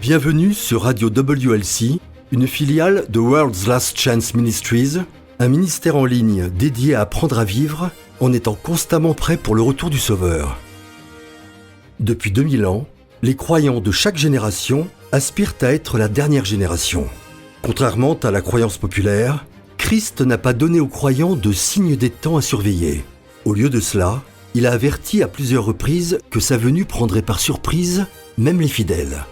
Bienvenue sur Radio WLC, une filiale de World's Last Chance Ministries, un ministère en ligne dédié à apprendre à vivre en étant constamment prêt pour le retour du Sauveur. Depuis 2000 ans, les croyants de chaque génération aspirent à être la dernière génération. Contrairement à la croyance populaire, Christ n'a pas donné aux croyants de signe des temps à surveiller. Au lieu de cela, il a averti à plusieurs reprises que sa venue prendrait par surprise même les fidèles.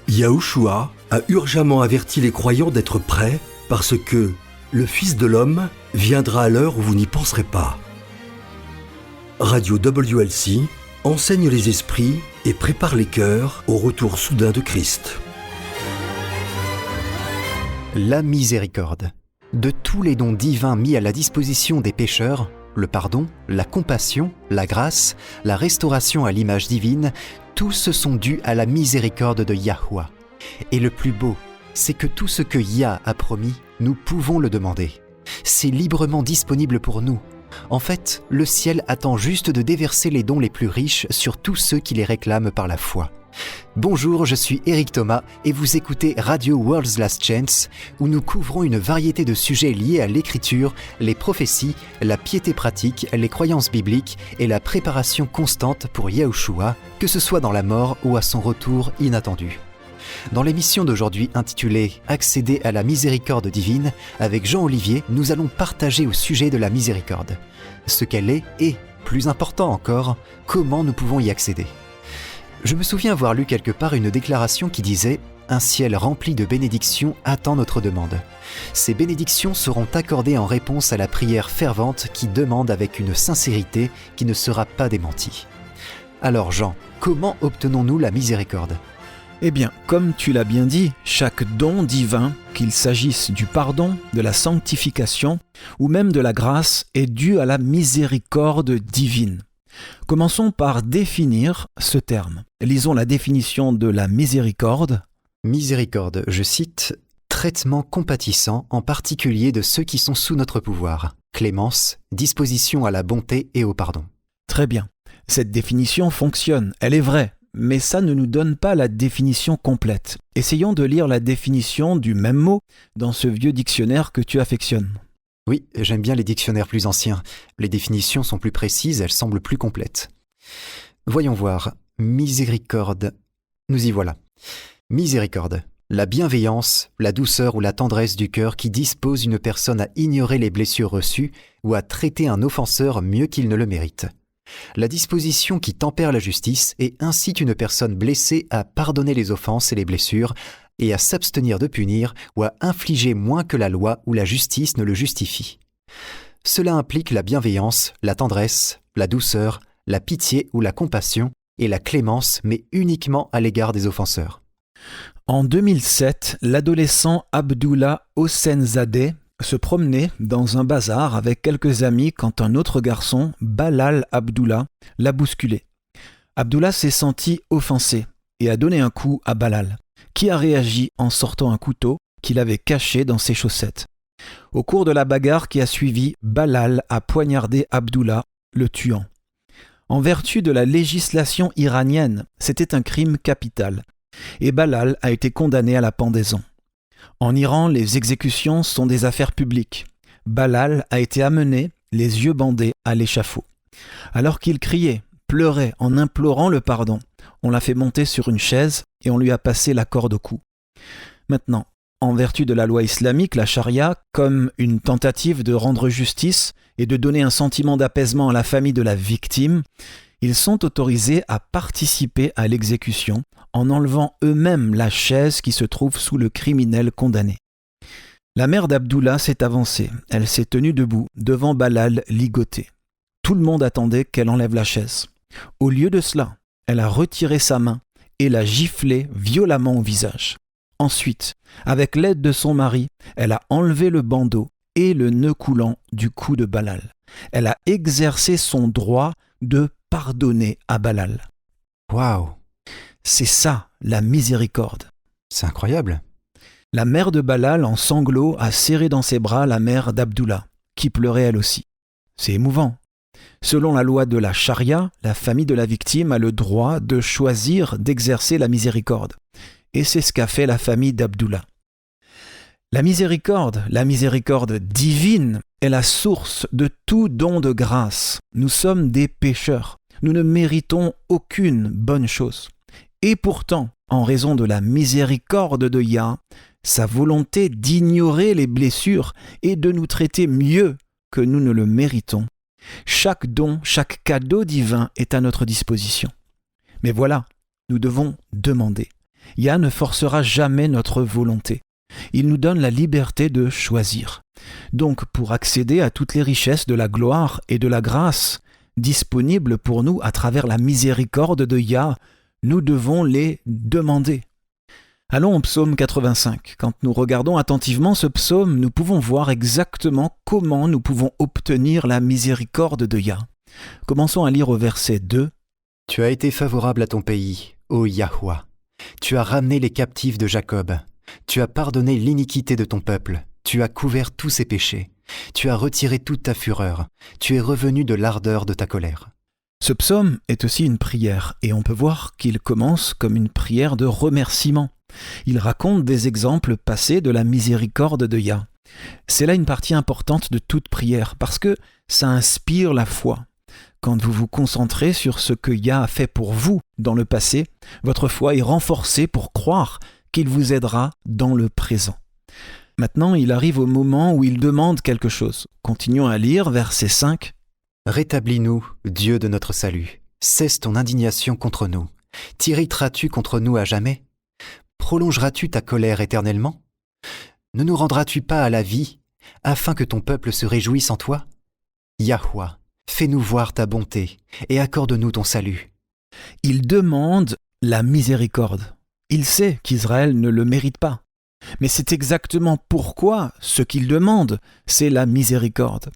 Yahushua a urgemment averti les croyants d'être prêts parce que le Fils de l'homme viendra à l'heure où vous n'y penserez pas. Radio WLC enseigne les esprits et prépare les cœurs au retour soudain de Christ. La miséricorde. De tous les dons divins mis à la disposition des pécheurs, le pardon, la compassion, la grâce, la restauration à l'image divine, tous sont dus à la miséricorde de Yahuwah. Et le plus beau, c'est que tout ce que Yah a promis, nous pouvons le demander. C'est librement disponible pour nous. En fait, le ciel attend juste de déverser les dons les plus riches sur tous ceux qui les réclament par la foi. Bonjour, je suis Eric Thomas et vous écoutez Radio World's Last Chance, où nous couvrons une variété de sujets liés à l'écriture, les prophéties, la piété pratique, les croyances bibliques et la préparation constante pour Yahushua, que ce soit dans la mort ou à son retour inattendu. Dans l'émission d'aujourd'hui intitulée « Accéder à la miséricorde divine », avec Jean-Olivier, nous allons partager au sujet de la miséricorde. Ce qu'elle est et, plus important encore, comment nous pouvons y accéder. Je me souviens avoir lu quelque part une déclaration qui disait « Un ciel rempli de bénédictions attend notre demande. Ces bénédictions seront accordées en réponse à la prière fervente qui demande avec une sincérité qui ne sera pas démentie. » Alors Jean, comment obtenons-nous la miséricorde ? Eh bien, comme tu l'as bien dit, chaque don divin, qu'il s'agisse du pardon, de la sanctification ou même de la grâce, est dû à la miséricorde divine. Commençons par définir ce terme. Lisons la définition de la miséricorde. Miséricorde, je cite, « traitement compatissant, en particulier de ceux qui sont sous notre pouvoir. Clémence, disposition à la bonté et au pardon. » Très bien. Cette définition fonctionne, elle est vraie. Mais ça ne nous donne pas la définition complète. Essayons de lire la définition du même mot dans ce vieux dictionnaire que tu affectionnes. Oui, j'aime bien les dictionnaires plus anciens. Les définitions sont plus précises, elles semblent plus complètes. Voyons voir. Miséricorde. Nous y voilà. Miséricorde. La bienveillance, la douceur ou la tendresse du cœur qui dispose une personne à ignorer les blessures reçues ou à traiter un offenseur mieux qu'il ne le mérite. La disposition qui tempère la justice et incite une personne blessée à pardonner les offenses et les blessures et à s'abstenir de punir ou à infliger moins que la loi ou la justice ne le justifie. Cela implique la bienveillance, la tendresse, la douceur, la pitié ou la compassion et la clémence, mais uniquement à l'égard des offenseurs. En 2007, l'adolescent Abdullah Hosseinzadeh se promenait dans un bazar avec quelques amis quand un autre garçon, Balal Abdullah, l'a bousculé. Abdullah s'est senti offensé et a donné un coup à Balal, qui a réagi en sortant un couteau qu'il avait caché dans ses chaussettes. Au cours de la bagarre qui a suivi, Balal a poignardé Abdullah, le tuant. En vertu de la législation iranienne, c'était un crime capital, et Balal a été condamné à la pendaison. En Iran, les exécutions sont des affaires publiques. Balal a été amené, les yeux bandés, à l'échafaud. Alors qu'il criait, pleurait en implorant le pardon, on l'a fait monter sur une chaise et on lui a passé la corde au cou. Maintenant, en vertu de la loi islamique, la charia, comme une tentative de rendre justice et de donner un sentiment d'apaisement à la famille de la victime, ils sont autorisés à participer à l'exécution en enlevant eux-mêmes la chaise qui se trouve sous le criminel condamné. La mère d'Abdullah s'est avancée, elle s'est tenue debout devant Balal ligoté. Tout le monde attendait qu'elle enlève la chaise. Au lieu de cela, elle a retiré sa main et l'a giflé violemment au visage. Ensuite, avec l'aide de son mari, elle a enlevé le bandeau et le nœud coulant du cou de Balal. Elle a exercé son droit de pardonner à Balal. Waouh! C'est ça, la miséricorde. C'est incroyable. La mère de Balal, en sanglots, a serré dans ses bras la mère d'Abdullah, qui pleurait elle aussi. C'est émouvant. Selon la loi de la charia, la famille de la victime a le droit de choisir d'exercer la miséricorde. Et c'est ce qu'a fait la famille d'Abdullah. La miséricorde divine, est la source de tout don de grâce. Nous sommes des pécheurs. Nous ne méritons aucune bonne chose. Et pourtant, en raison de la miséricorde de Yah, sa volonté d'ignorer les blessures et de nous traiter mieux que nous ne le méritons, chaque don, chaque cadeau divin est à notre disposition. Mais voilà, nous devons demander. Yah ne forcera jamais notre volonté. Il nous donne la liberté de choisir. Donc, pour accéder à toutes les richesses de la gloire et de la grâce disponibles pour nous à travers la miséricorde de Yah, nous devons les demander. Allons au psaume 85. Quand nous regardons attentivement ce psaume, nous pouvons voir exactement comment nous pouvons obtenir la miséricorde de Yah. Commençons à lire au verset 2. « Tu as été favorable à ton pays, ô Yahweh. Tu as ramené les captifs de Jacob. Tu as pardonné l'iniquité de ton peuple. Tu as couvert tous ses péchés. Tu as retiré toute ta fureur. Tu es revenu de l'ardeur de ta colère. » Ce psaume est aussi une prière, et on peut voir qu'il commence comme une prière de remerciement. Il raconte des exemples passés de la miséricorde de Yah. C'est là une partie importante de toute prière, parce que ça inspire la foi. Quand vous vous concentrez sur ce que Yah a fait pour vous dans le passé, votre foi est renforcée pour croire qu'il vous aidera dans le présent. Maintenant, il arrive au moment où il demande quelque chose. Continuons à lire, verset 5. « Rétablis-nous, Dieu de notre salut. Cesse ton indignation contre nous. T'irriteras-tu contre nous à jamais ? Prolongeras-tu ta colère éternellement ? Ne nous rendras-tu pas à la vie, afin que ton peuple se réjouisse en toi ? Yahweh, fais-nous voir ta bonté et accorde-nous ton salut. » Il demande la miséricorde. Il sait qu'Israël ne le mérite pas. Mais c'est exactement pourquoi ce qu'il demande, c'est la miséricorde.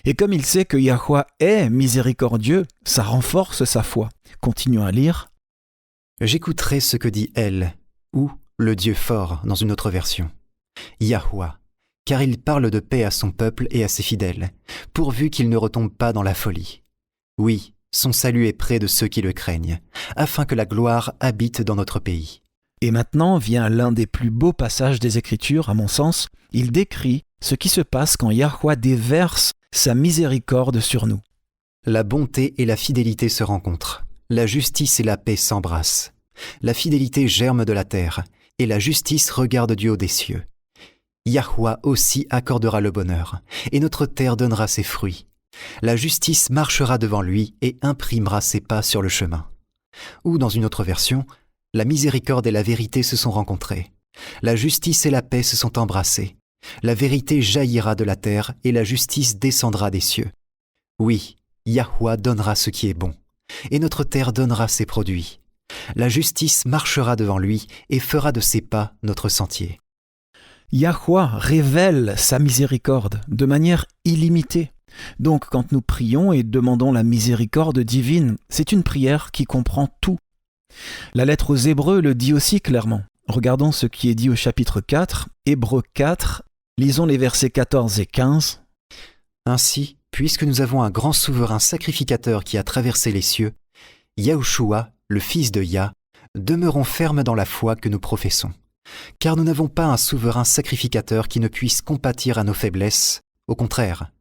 Et comme il sait que Yahweh est miséricordieux, ça renforce sa foi. Continuons à lire. « J'écouterai ce que dit El, ou le Dieu fort dans une autre version. Yahweh, car il parle de paix à son peuple et à ses fidèles, pourvu qu'il ne retombe pas dans la folie. Oui, son salut est près de ceux qui le craignent, afin que la gloire habite dans notre pays. » Et maintenant vient l'un des plus beaux passages des Écritures, à mon sens. Il décrit ce qui se passe quand Yahweh déverse sa miséricorde sur nous. La bonté et la fidélité se rencontrent. La justice et la paix s'embrassent. La fidélité germe de la terre, et la justice regarde du haut des cieux. Yahweh aussi accordera le bonheur, et notre terre donnera ses fruits. La justice marchera devant lui et imprimera ses pas sur le chemin. Ou dans une autre version, la miséricorde et la vérité se sont rencontrées. La justice et la paix se sont embrassées. La vérité jaillira de la terre et la justice descendra des cieux. Oui, Yahweh donnera ce qui est bon, et notre terre donnera ses produits. La justice marchera devant lui et fera de ses pas notre sentier. Yahweh révèle sa miséricorde de manière illimitée. Donc quand nous prions et demandons la miséricorde divine, c'est une prière qui comprend tout. La lettre aux Hébreux le dit aussi clairement. Regardons ce qui est dit au chapitre 4, Hébreux 4, lisons les versets 14 et 15. « Ainsi, puisque nous avons un grand souverain sacrificateur qui a traversé les cieux, Yahushua, le fils de Yah, demeurons fermes dans la foi que nous professons. Car nous n'avons pas un souverain sacrificateur qui ne puisse compatir à nos faiblesses. Au contraire,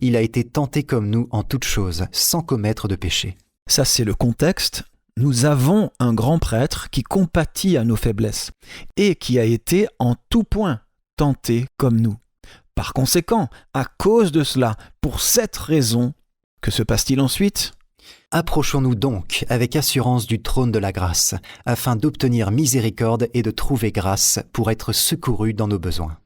il a été tenté comme nous en toutes choses, sans commettre de péché. » Ça, c'est le contexte. Nous avons un grand prêtre qui compatit à nos faiblesses et qui a été en tout point tenté comme nous. Par conséquent, à cause de cela, pour cette raison, que se passe-t-il ensuite ? Approchons-nous donc avec assurance du trône de la grâce, afin d'obtenir miséricorde et de trouver grâce pour être secourus dans nos besoins.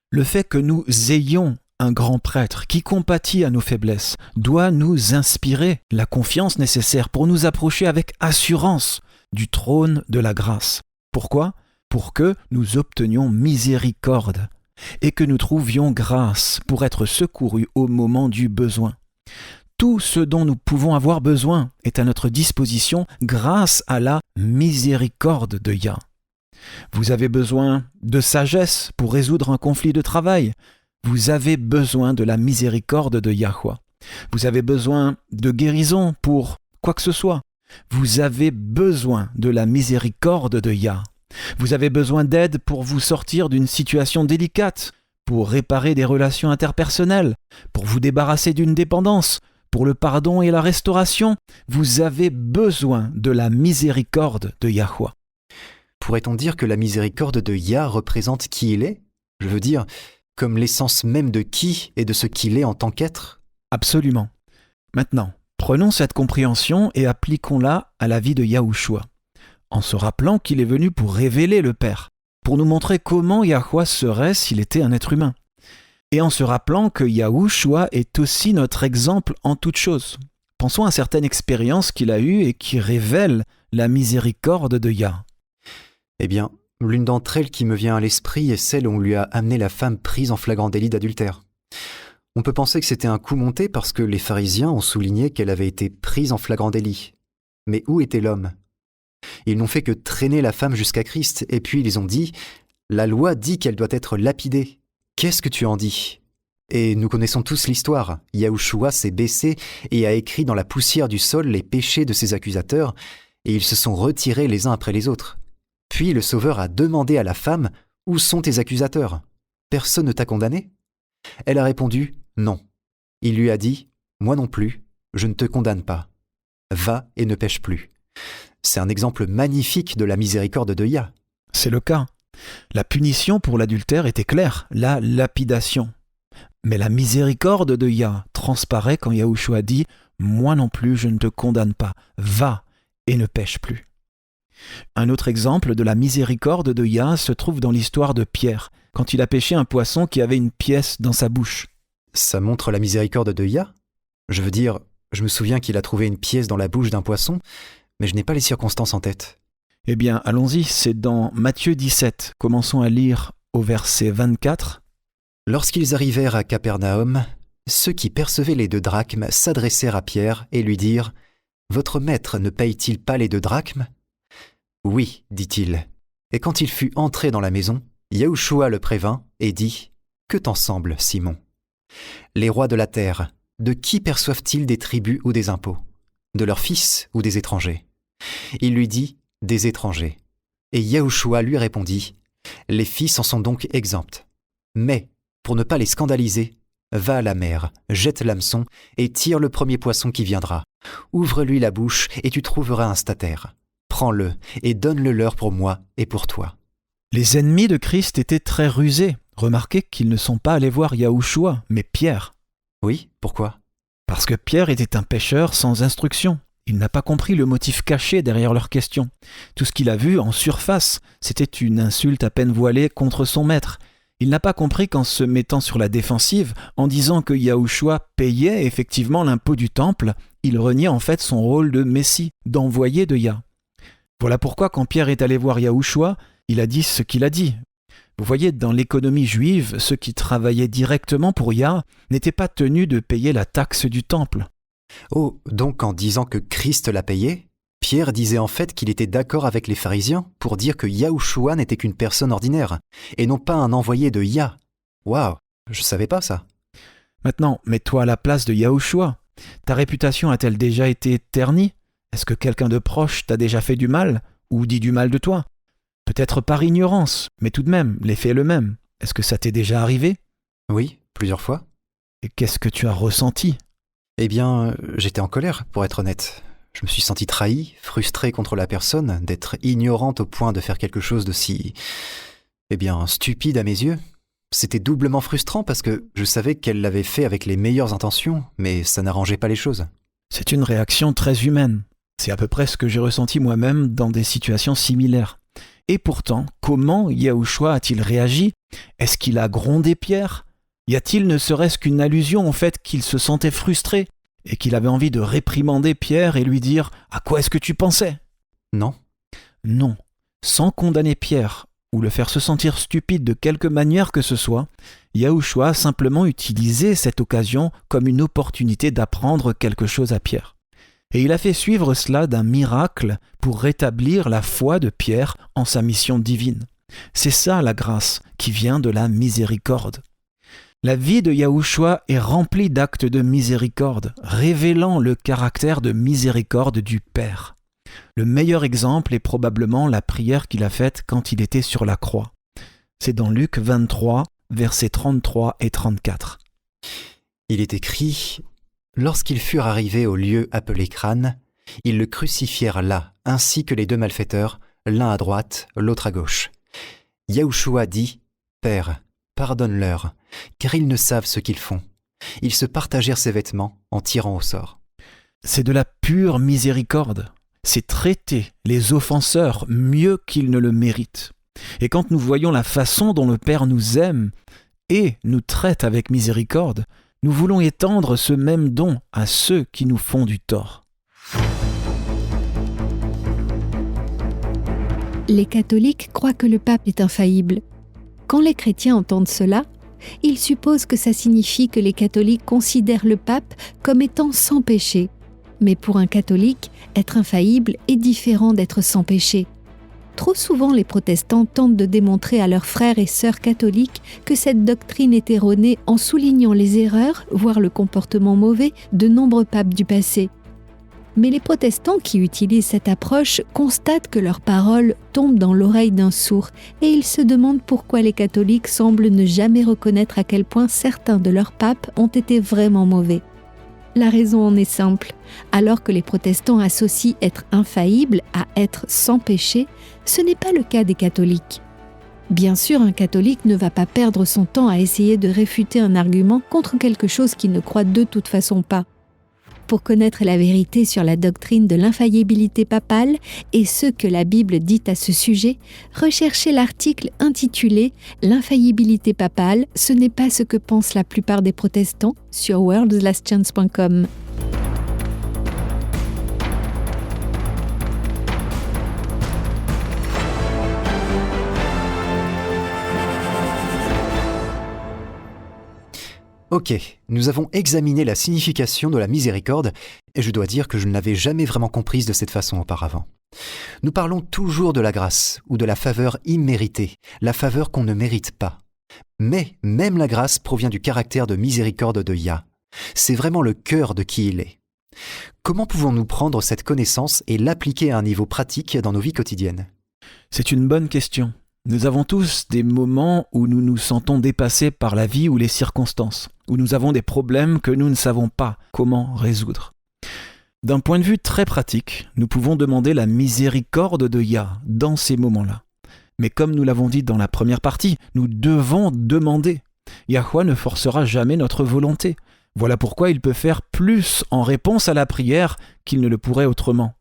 Le fait que nous ayons un grand prêtre qui compatit à nos faiblesses doit nous inspirer la confiance nécessaire pour nous approcher avec assurance du trône de la grâce. Pourquoi ? Pour que nous obtenions miséricorde et que nous trouvions grâce pour être secourus au moment du besoin. Tout ce dont nous pouvons avoir besoin est à notre disposition grâce à la miséricorde de Yah. Vous avez besoin de sagesse pour résoudre un conflit de travail. Vous avez besoin de la miséricorde de Yahweh. Vous avez besoin de guérison pour quoi que ce soit. Vous avez besoin de la miséricorde de Yah. Vous avez besoin d'aide pour vous sortir d'une situation délicate, pour réparer des relations interpersonnelles, pour vous débarrasser d'une dépendance, pour le pardon et la restauration. Vous avez besoin de la miséricorde de Yahweh. Pourrait-on dire que la miséricorde de Yah représente qui il est ? Je veux dire, comme l'essence même de qui et de ce qu'il est en tant qu'être ? Absolument. Maintenant, prenons cette compréhension et appliquons-la à la vie de Yahushua, en se rappelant qu'il est venu pour révéler le Père, pour nous montrer comment Yahweh serait s'il était un être humain, et en se rappelant que Yahushua est aussi notre exemple en toutes choses. Pensons à certaines expériences qu'il a eues et qui révèlent la miséricorde de Yah. Eh bien, l'une d'entre elles qui me vient à l'esprit est celle où on lui a amené la femme prise en flagrant délit d'adultère. On peut penser que c'était un coup monté parce que les pharisiens ont souligné qu'elle avait été prise en flagrant délit. Mais où était l'homme ? Ils n'ont fait que traîner la femme jusqu'à Christ, et puis ils ont dit « La loi dit qu'elle doit être lapidée. Qu'est-ce que tu en dis ?» Et nous connaissons tous l'histoire. Yahushua s'est baissé et a écrit dans la poussière du sol les péchés de ses accusateurs, et ils se sont retirés les uns après les autres. Puis le Sauveur a demandé à la femme « Où sont tes accusateurs ? Personne ne t'a condamné ?» Elle a répondu « Non ». Il lui a dit « Moi non plus, je ne te condamne pas. Va et ne pêche plus. » C'est un exemple magnifique de la miséricorde de Yah. C'est le cas. La punition pour l'adultère était claire, la lapidation. Mais la miséricorde de Yah transparaît quand Yahushua dit « Moi non plus, je ne te condamne pas. Va et ne pêche plus. » Un autre exemple de la miséricorde de Yah se trouve dans l'histoire de Pierre, quand il a pêché un poisson qui avait une pièce dans sa bouche. Ça montre la miséricorde de Yah ? Je veux dire, je me souviens qu'il a trouvé une pièce dans la bouche d'un poisson, mais je n'ai pas les circonstances en tête. Eh bien, allons-y, c'est dans Matthieu 17. Commençons à lire au verset 24. Lorsqu'ils arrivèrent à Capernaum, ceux qui percevaient les 2 drachmes s'adressèrent à Pierre et lui dirent « Votre maître ne paye-t-il pas les 2 drachmes ?» « Oui, dit-il. » Et quand il fut entré dans la maison, Yahushua le prévint et dit « Que t'en semble, Simon ? Les rois de la terre, de qui perçoivent-ils des tributs ou des impôts ? De leurs fils ou des étrangers ? » Il lui dit « Des étrangers. » Et Yahushua lui répondit « Les fils en sont donc exempts. Mais, pour ne pas les scandaliser, va à la mer, jette l'hameçon et tire le premier poisson qui viendra. Ouvre-lui la bouche et tu trouveras un statère. Prends-le et donne-le leur pour moi et pour toi. » Les ennemis de Christ étaient très rusés. Remarquez qu'ils ne sont pas allés voir Yahushua, mais Pierre. Oui, pourquoi ? Parce que Pierre était un pêcheur sans instruction. Il n'a pas compris le motif caché derrière leurs questions. Tout ce qu'il a vu en surface, c'était une insulte à peine voilée contre son maître. Il n'a pas compris qu'en se mettant sur la défensive, en disant que Yahushua payait effectivement l'impôt du temple, il reniait en fait son rôle de Messie, d'envoyé de Yah. Voilà pourquoi quand Pierre est allé voir Yahushua, il a dit ce qu'il a dit. Vous voyez, dans l'économie juive, ceux qui travaillaient directement pour Yah n'étaient pas tenus de payer la taxe du temple. Oh, donc en disant que Christ l'a payé, Pierre disait en fait qu'il était d'accord avec les pharisiens pour dire que Yahushua n'était qu'une personne ordinaire, et non pas un envoyé de Yah. Waouh, je savais pas ça. Maintenant, mets-toi à la place de Yahushua. Ta réputation a-t-elle déjà été ternie ? Est-ce que quelqu'un de proche t'a déjà fait du mal ou dit du mal de toi ? Peut-être par ignorance, mais tout de même, l'effet est le même. Est-ce que ça t'est déjà arrivé ? Oui, plusieurs fois. Et qu'est-ce que tu as ressenti ? Eh bien, j'étais en colère, pour être honnête. Je me suis senti trahi, frustré contre la personne, d'être ignorante au point de faire quelque chose de si... stupide à mes yeux. C'était doublement frustrant parce que je savais qu'elle l'avait fait avec les meilleures intentions, mais ça n'arrangeait pas les choses. C'est une réaction très humaine. C'est à peu près ce que j'ai ressenti moi-même dans des situations similaires. Et pourtant, comment Yahushua a-t-il réagi ? Est-ce qu'il a grondé Pierre ? Y a-t-il ne serait-ce qu'une allusion au fait qu'il se sentait frustré et qu'il avait envie de réprimander Pierre et lui dire « À quoi est-ce que tu pensais ?» Non. Non. Sans condamner Pierre ou le faire se sentir stupide de quelque manière que ce soit, Yahushua a simplement utilisé cette occasion comme une opportunité d'apprendre quelque chose à Pierre. Et il a fait suivre cela d'un miracle pour rétablir la foi de Pierre en sa mission divine. C'est ça la grâce qui vient de la miséricorde. La vie de Yahushua est remplie d'actes de miséricorde, révélant le caractère de miséricorde du Père. Le meilleur exemple est probablement la prière qu'il a faite quand il était sur la croix. C'est dans Luc 23, versets 33 et 34. Il est écrit « Lorsqu'ils furent arrivés au lieu appelé Crâne, ils le crucifièrent là, ainsi que les deux malfaiteurs, l'un à droite, l'autre à gauche. Yahushua dit « Père, pardonne-leur, car ils ne savent ce qu'ils font. » Ils se partagèrent ses vêtements en tirant au sort. C'est de la pure miséricorde. C'est traiter les offenseurs mieux qu'ils ne le méritent. Et quand nous voyons la façon dont le Père nous aime et nous traite avec miséricorde, nous voulons étendre ce même don à ceux qui nous font du tort. Les catholiques croient que le pape est infaillible. Quand les chrétiens entendent cela, ils supposent que ça signifie que les catholiques considèrent le pape comme étant sans péché. Mais pour un catholique, être infaillible est différent d'être sans péché. Trop souvent, les protestants tentent de démontrer à leurs frères et sœurs catholiques que cette doctrine est erronée en soulignant les erreurs, voire le comportement mauvais, de nombreux papes du passé. Mais les protestants qui utilisent cette approche constatent que leurs paroles tombent dans l'oreille d'un sourd et ils se demandent pourquoi les catholiques semblent ne jamais reconnaître à quel point certains de leurs papes ont été vraiment mauvais. La raison en est simple. Alors que les protestants associent être infaillible à être sans péché, ce n'est pas le cas des catholiques. Bien sûr, un catholique ne va pas perdre son temps à essayer de réfuter un argument contre quelque chose qu'il ne croit de toute façon pas. Pour connaître la vérité sur la doctrine de l'infaillibilité papale et ce que la Bible dit à ce sujet, recherchez l'article intitulé « L'infaillibilité papale, ce n'est pas ce que pensent la plupart des protestants » sur worldslastchance.com. Ok, nous avons examiné la signification de la miséricorde et je dois dire que je ne l'avais jamais vraiment comprise de cette façon auparavant. Nous parlons toujours de la grâce ou de la faveur imméritée, la faveur qu'on ne mérite pas. Mais même la grâce provient du caractère de miséricorde de Yah. C'est vraiment le cœur de qui il est. Comment pouvons-nous prendre cette connaissance et l'appliquer à un niveau pratique dans nos vies quotidiennes ? C'est une bonne question. Nous avons tous des moments où nous nous sentons dépassés par la vie ou les circonstances, où nous avons des problèmes que nous ne savons pas comment résoudre. D'un point de vue très pratique, nous pouvons demander la miséricorde de Yah dans ces moments-là. Mais comme nous l'avons dit dans la première partie, nous devons demander. Yahuwah ne forcera jamais notre volonté. Voilà pourquoi il peut faire plus en réponse à la prière qu'il ne le pourrait autrement.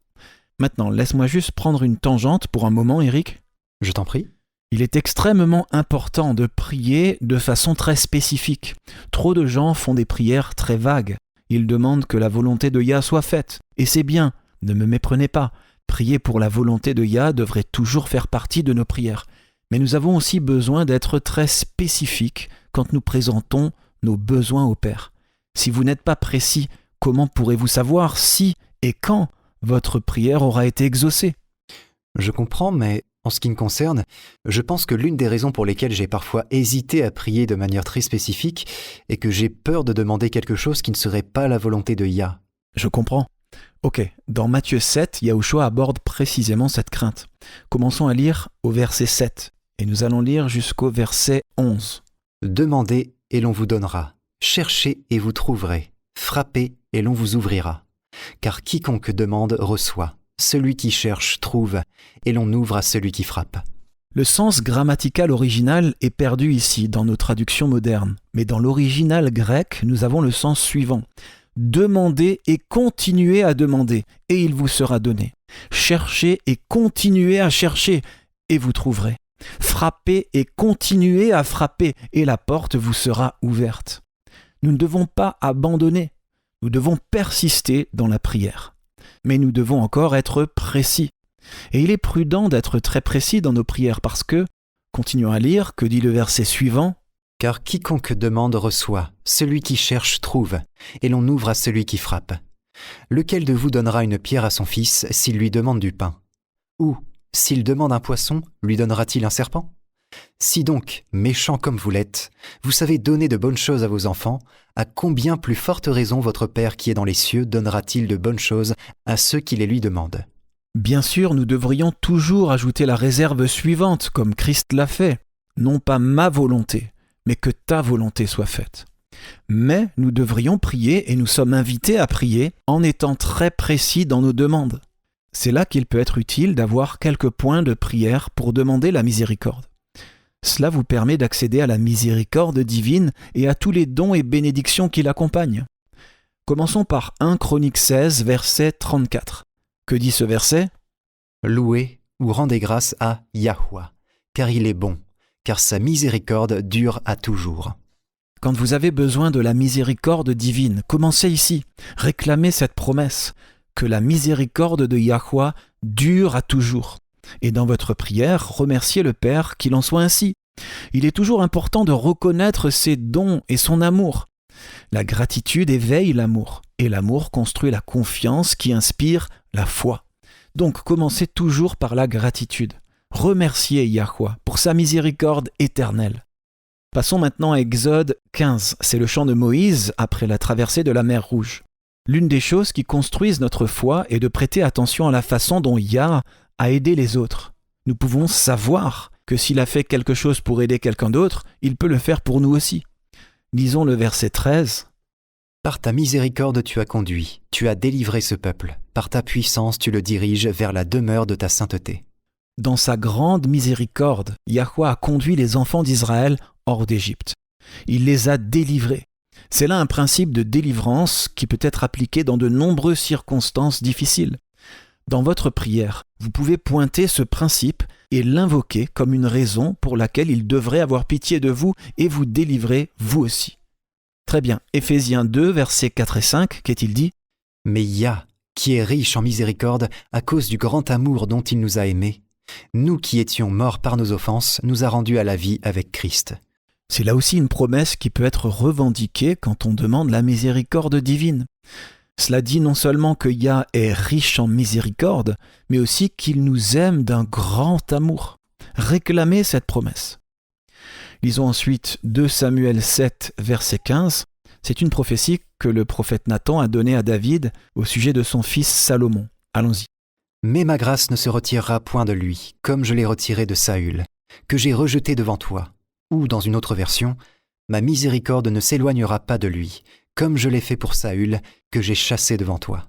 Maintenant, laisse-moi juste prendre une tangente pour un moment, Eric. Je t'en prie. Il est extrêmement important de prier de façon très spécifique. Trop de gens font des prières très vagues. Ils demandent que la volonté de Yah soit faite. Et c'est bien, ne me méprenez pas. Prier pour la volonté de Yah devrait toujours faire partie de nos prières. Mais nous avons aussi besoin d'être très spécifiques quand nous présentons nos besoins au Père. Si vous n'êtes pas précis, comment pourrez-vous savoir si et quand votre prière aura été exaucée ? Je comprends, mais en ce qui me concerne, je pense que l'une des raisons pour lesquelles j'ai parfois hésité à prier de manière très spécifique est que j'ai peur de demander quelque chose qui ne serait pas la volonté de Yah. Je comprends. Ok, dans Matthieu 7, Yahushua aborde précisément cette crainte. Commençons à lire au verset 7, et nous allons lire jusqu'au verset 11. « Demandez et l'on vous donnera. Cherchez et vous trouverez. Frappez et l'on vous ouvrira. Car quiconque demande reçoit. Celui qui cherche trouve, et l'on ouvre à celui qui frappe. » Le sens grammatical original est perdu ici dans nos traductions modernes, mais dans l'original grec, nous avons le sens suivant. Demandez et continuez à demander, et il vous sera donné. Cherchez et continuez à chercher, et vous trouverez. Frappez et continuez à frapper, et la porte vous sera ouverte. Nous ne devons pas abandonner, nous devons persister dans la prière. Mais nous devons encore être précis. Et il est prudent d'être très précis dans nos prières parce que, continuons à lire, que dit le verset suivant ? « Car quiconque demande reçoit, celui qui cherche trouve, et l'on ouvre à celui qui frappe. Lequel de vous donnera une pierre à son fils s'il lui demande du pain? Ou, s'il demande un poisson, lui donnera-t-il un serpent? Si donc, méchants comme vous l'êtes, vous savez donner de bonnes choses à vos enfants, à combien plus forte raison votre Père qui est dans les cieux donnera-t-il de bonnes choses à ceux qui les lui demandent? Bien sûr, nous devrions toujours ajouter la réserve suivante, comme Christ l'a fait. Non pas ma volonté, mais que ta volonté soit faite. Mais nous devrions prier, et nous sommes invités à prier, en étant très précis dans nos demandes. C'est là qu'il peut être utile d'avoir quelques points de prière pour demander la miséricorde. Cela vous permet d'accéder à la miséricorde divine et à tous les dons et bénédictions qui l'accompagnent. Commençons par 1 Chroniques 16, verset 34. Que dit ce verset? Louez ou rendez grâce à Yahweh, car il est bon, car sa miséricorde dure à toujours. Quand vous avez besoin de la miséricorde divine, commencez ici. Réclamez cette promesse, que la miséricorde de Yahweh dure à toujours. Et dans votre prière, remerciez le Père qu'il en soit ainsi. Il est toujours important de reconnaître ses dons et son amour. La gratitude éveille l'amour, et l'amour construit la confiance qui inspire la foi. Donc commencez toujours par la gratitude. Remerciez Yahweh pour sa miséricorde éternelle. Passons maintenant à Exode 15. C'est le chant de Moïse après la traversée de la mer Rouge. L'une des choses qui construisent notre foi est de prêter attention à la façon dont Yah a aidé les autres. Nous pouvons savoir que s'il a fait quelque chose pour aider quelqu'un d'autre, il peut le faire pour nous aussi. Lisons le verset 13. Par ta miséricorde tu as conduit, tu as délivré ce peuple. Par ta puissance tu le diriges vers la demeure de ta sainteté. Dans sa grande miséricorde, Yahweh a conduit les enfants d'Israël hors d'Égypte. Il les a délivrés. C'est là un principe de délivrance qui peut être appliqué dans de nombreuses circonstances difficiles. Dans votre prière, vous pouvez pointer ce principe et l'invoquer comme une raison pour laquelle il devrait avoir pitié de vous et vous délivrer vous aussi. Très bien, Éphésiens 2, versets 4 et 5, qu'est-il dit? Mais Yah, qui est riche en miséricorde à cause du grand amour dont il nous a aimés, nous qui étions morts par nos offenses, nous a rendus à la vie avec Christ. C'est là aussi une promesse qui peut être revendiquée quand on demande la miséricorde divine. Cela dit non seulement que Yah est riche en miséricorde, mais aussi qu'il nous aime d'un grand amour. Réclamez cette promesse. Lisons ensuite 2 Samuel 7, verset 15. C'est une prophétie que le prophète Nathan a donnée à David au sujet de son fils Salomon. Allons-y. Mais ma grâce ne se retirera point de lui, comme je l'ai retiré de Saül, que j'ai rejeté devant toi. Ou, dans une autre version, ma miséricorde ne s'éloignera pas de lui, comme je l'ai fait pour Saül, que j'ai chassé devant toi.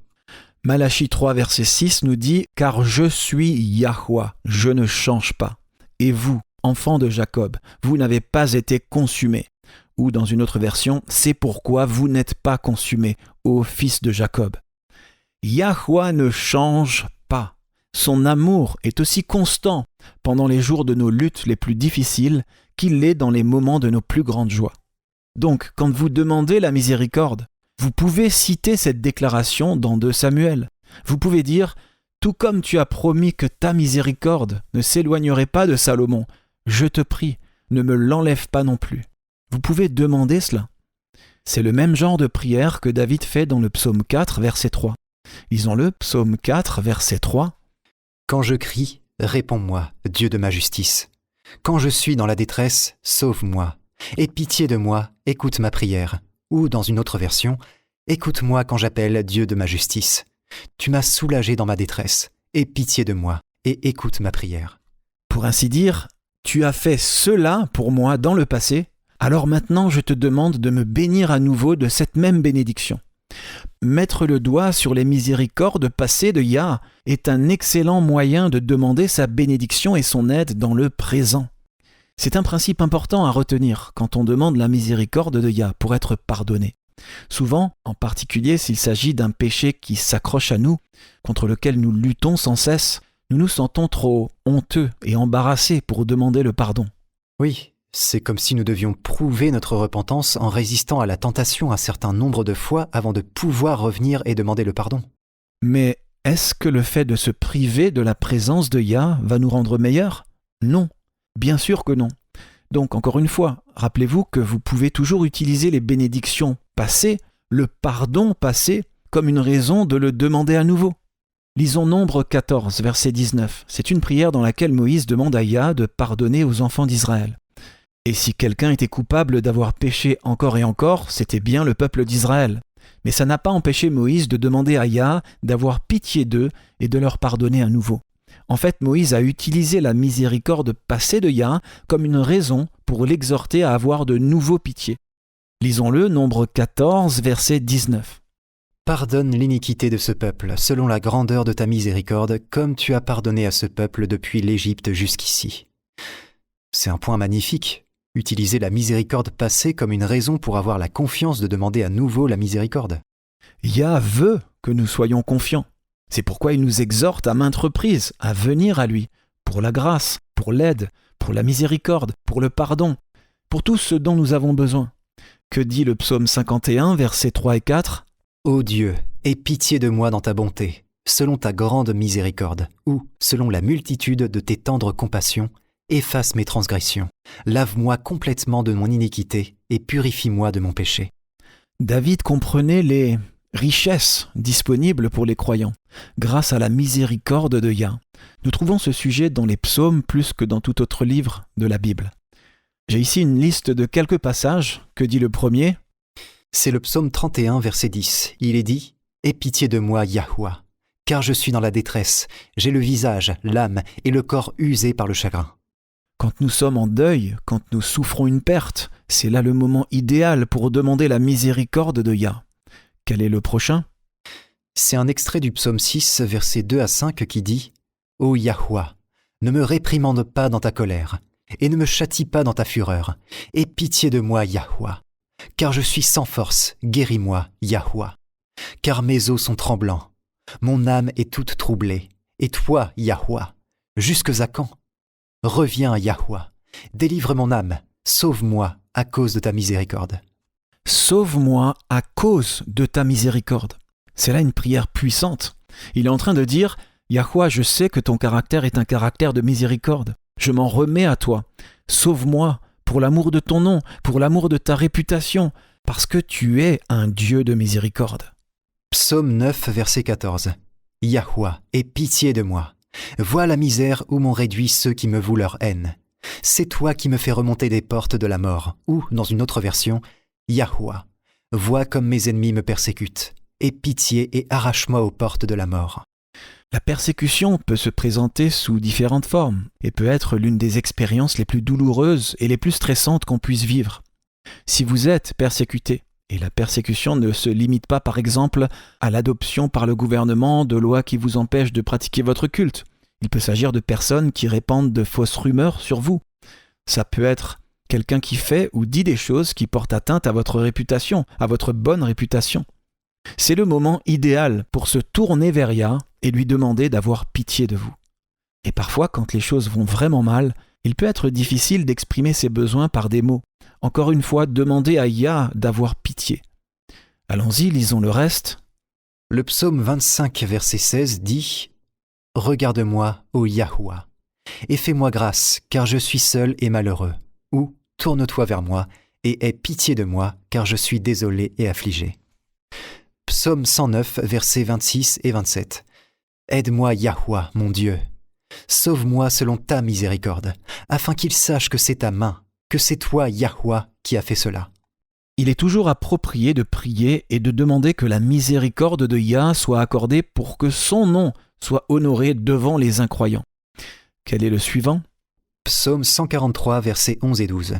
Malachie 3, verset 6 nous dit « Car je suis Yahweh, je ne change pas. Et vous, enfants de Jacob, vous n'avez pas été consumés. » Ou dans une autre version « C'est pourquoi vous n'êtes pas consumés, ô fils de Jacob. » Yahweh ne change pas. Son amour est aussi constant pendant les jours de nos luttes les plus difficiles qu'il l'est dans les moments de nos plus grandes joies. Donc, quand vous demandez la miséricorde, vous pouvez citer cette déclaration dans 2 Samuel. Vous pouvez dire « Tout comme tu as promis que ta miséricorde ne s'éloignerait pas de Salomon, je te prie, ne me l'enlève pas non plus. » Vous pouvez demander cela. C'est le même genre de prière que David fait dans le psaume 4, verset 3. Lisons-le, psaume 4, verset 3. « Quand je crie, réponds-moi, Dieu de ma justice. Quand je suis dans la détresse, sauve-moi. Aie pitié de moi, écoute ma prière. » Ou dans une autre version, « Écoute-moi quand j'appelle Dieu de ma justice. Tu m'as soulagé dans ma détresse. Aie pitié de moi et écoute ma prière. » Pour ainsi dire, tu as fait cela pour moi dans le passé, alors maintenant je te demande de me bénir à nouveau de cette même bénédiction. Mettre le doigt sur les miséricordes passées de Yah est un excellent moyen de demander sa bénédiction et son aide dans le présent. C'est un principe important à retenir quand on demande la miséricorde de Yah pour être pardonné. Souvent, en particulier s'il s'agit d'un péché qui s'accroche à nous, contre lequel nous luttons sans cesse, nous nous sentons trop honteux et embarrassés pour demander le pardon. Oui, c'est comme si nous devions prouver notre repentance en résistant à la tentation un certain nombre de fois avant de pouvoir revenir et demander le pardon. Mais est-ce que le fait de se priver de la présence de Yah va nous rendre meilleurs? Non, bien sûr que non. Donc encore une fois, rappelez-vous que vous pouvez toujours utiliser les bénédictions passées, le pardon passé, comme une raison de le demander à nouveau. Lisons Nombre 14, verset 19. C'est une prière dans laquelle Moïse demande à Yah de pardonner aux enfants d'Israël. Et si quelqu'un était coupable d'avoir péché encore et encore, c'était bien le peuple d'Israël. Mais ça n'a pas empêché Moïse de demander à Yah d'avoir pitié d'eux et de leur pardonner à nouveau. En fait, Moïse a utilisé la miséricorde passée de Yah comme une raison pour l'exhorter à avoir de nouveau pitié. Lisons-le, Nombre 14, verset 19. Pardonne l'iniquité de ce peuple, selon la grandeur de ta miséricorde, comme tu as pardonné à ce peuple depuis l'Égypte jusqu'ici. C'est un point magnifique. Utiliser la miséricorde passée comme une raison pour avoir la confiance de demander à nouveau la miséricorde. Yah veut que nous soyons confiants. C'est pourquoi il nous exhorte à maintes reprises à venir à lui, pour la grâce, pour l'aide, pour la miséricorde, pour le pardon, pour tout ce dont nous avons besoin. Que dit le psaume 51, versets 3 et 4 ? Ô Dieu, aie pitié de moi dans ta bonté, selon ta grande miséricorde, ou, selon la multitude de tes tendres compassions, efface mes transgressions, lave-moi complètement de mon iniquité et purifie-moi de mon péché. David comprenait les richesses disponibles pour les croyants, grâce à la miséricorde de Yah. Nous trouvons ce sujet dans les psaumes plus que dans tout autre livre de la Bible. J'ai ici une liste de quelques passages. Que dit le premier ? C'est le psaume 31, verset 10. Il est dit « Aie pitié de moi, Yahuwah, car je suis dans la détresse, j'ai le visage, l'âme et le corps usés par le chagrin. » Quand nous sommes en deuil, quand nous souffrons une perte, c'est là le moment idéal pour demander la miséricorde de Yah. Quel est le prochain ? C'est un extrait du psaume 6, versets 2 à 5 qui dit « Ô Yahuwah, ne me réprimande pas dans ta colère, et ne me châtie pas dans ta fureur. Aie pitié de moi, Yahuwah, car je suis sans force, guéris-moi, Yahuwah. Car mes os sont tremblants, mon âme est toute troublée. Et toi, Yahuwah, jusques à quand ? Reviens, Yahuwah, délivre mon âme, sauve-moi à cause de ta miséricorde. » Sauve-moi à cause de ta miséricorde. C'est là une prière puissante. Il est en train de dire « Yahuwah, je sais que ton caractère est un caractère de miséricorde. Je m'en remets à toi. Sauve-moi pour l'amour de ton nom, pour l'amour de ta réputation, parce que tu es un Dieu de miséricorde. » Psaume 9, verset 14. Yahuwah, aie pitié de moi. Vois la misère où m'ont réduit ceux qui me vouent leur haine. C'est toi qui me fais remonter des portes de la mort. Ou, dans une autre version, Yahuwah, vois comme mes ennemis me persécutent. Aie pitié et arrache-moi aux portes de la mort. La persécution peut se présenter sous différentes formes et peut être l'une des expériences les plus douloureuses et les plus stressantes qu'on puisse vivre. Si vous êtes persécuté, et la persécution ne se limite pas par exemple à l'adoption par le gouvernement de lois qui vous empêchent de pratiquer votre culte. Il peut s'agir de personnes qui répandent de fausses rumeurs sur vous. Ça peut être quelqu'un qui fait ou dit des choses qui portent atteinte à votre réputation, à votre bonne réputation. C'est le moment idéal pour se tourner vers Yah et lui demander d'avoir pitié de vous. Et parfois, quand les choses vont vraiment mal, il peut être difficile d'exprimer ses besoins par des mots. Encore une fois, demandez à Yah d'avoir pitié. Allons-y, lisons le reste. Le psaume 25, verset 16 dit « Regarde-moi, ô Yahuwah, et fais-moi grâce, car je suis seul et malheureux. » Ou « Tourne-toi vers moi, et aie pitié de moi, car je suis désolé et affligé. » Psaume 109, versets 26 et 27. « Aide-moi, Yahuwah, mon Dieu. Sauve-moi selon ta miséricorde, afin qu'il sache que c'est ta main, que c'est toi, Yahuwah, qui a fait cela. » Il est toujours approprié de prier et de demander que la miséricorde de Yah soit accordée pour que son nom soit honoré devant les incroyants. Quel est le suivant ? Psaume 143, versets 11 et 12.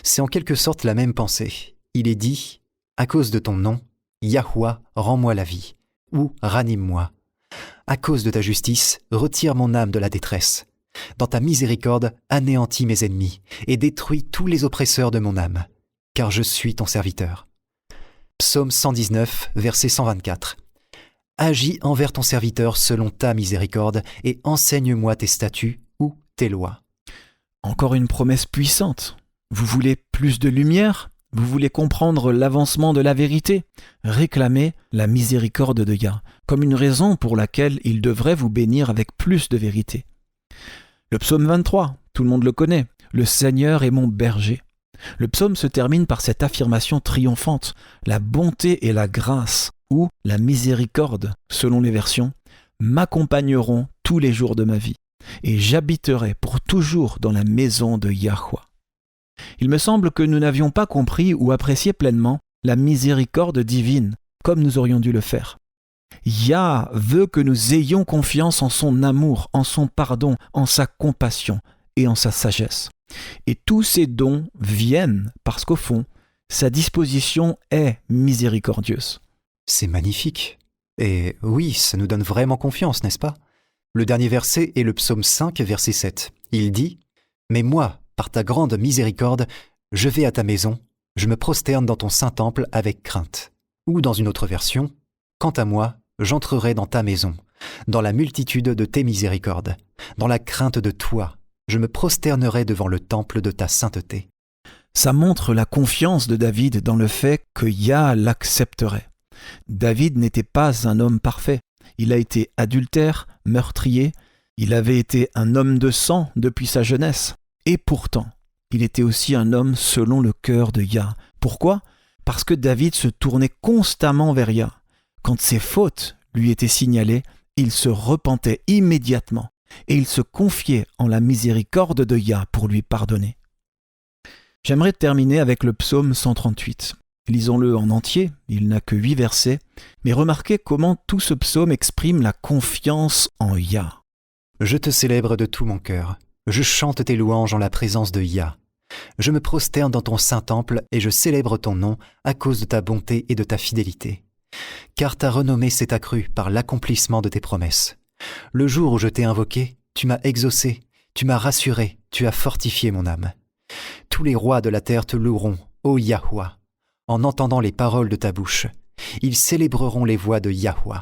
C'est en quelque sorte la même pensée. Il est dit « À cause de ton nom, Yahuwah, rends-moi la vie, ou ranime-moi. À cause de ta justice, retire mon âme de la détresse. Dans ta miséricorde, anéantis mes ennemis, et détruis tous les oppresseurs de mon âme, car je suis ton serviteur. » Psaume 119, verset 124. Agis envers ton serviteur selon ta miséricorde, et enseigne-moi tes statuts ou tes lois. Encore une promesse puissante. Vous voulez plus de lumière ? Vous voulez comprendre l'avancement de la vérité ? Réclamez la miséricorde de Yah, comme une raison pour laquelle il devrait vous bénir avec plus de vérité. Le psaume 23, tout le monde le connaît, « Le Seigneur est mon berger ». Le psaume se termine par cette affirmation triomphante, la bonté et la grâce ou la miséricorde, selon les versions, m'accompagneront tous les jours de ma vie, et j'habiterai pour toujours dans la maison de Yahweh. Il me semble que nous n'avions pas compris ou apprécié pleinement la miséricorde divine, comme nous aurions dû le faire. Yah veut que nous ayons confiance en son amour, en son pardon, en sa compassion et en sa sagesse. Et tous ces dons viennent parce qu'au fond, sa disposition est miséricordieuse. C'est magnifique. Et oui, ça nous donne vraiment confiance, n'est-ce pas? Le dernier verset est le psaume 5, verset 7. Il dit « Mais moi, par ta grande miséricorde, je vais à ta maison, je me prosterne dans ton saint temple avec crainte. » Ou dans une autre version « Quant à moi, j'entrerai dans ta maison, dans la multitude de tes miséricordes, dans la crainte de toi, je me prosternerai devant le temple de ta sainteté. » Ça montre la confiance de David dans le fait que Yah l'accepterait. David n'était pas un homme parfait. Il a été adultère, meurtrier, il avait été un homme de sang depuis sa jeunesse. Et pourtant, il était aussi un homme selon le cœur de Yah. Pourquoi ? Parce que David se tournait constamment vers Yah. Quand ses fautes lui étaient signalées, il se repentait immédiatement et il se confiait en la miséricorde de Yah pour lui pardonner. J'aimerais terminer avec le psaume 138. Lisons-le en entier, il n'a que 8 versets, mais remarquez comment tout ce psaume exprime la confiance en Yah. Je te célèbre de tout mon cœur, je chante tes louanges en la présence de Yah. Je me prosterne dans ton saint temple et je célèbre ton nom à cause de ta bonté et de ta fidélité. Car ta renommée s'est accrue par l'accomplissement de tes promesses. Le jour où je t'ai invoqué, tu m'as exaucé, tu m'as rassuré, tu as fortifié mon âme. Tous les rois de la terre te loueront, ô Yahweh, en entendant les paroles de ta bouche. Ils célébreront les voies de Yahweh,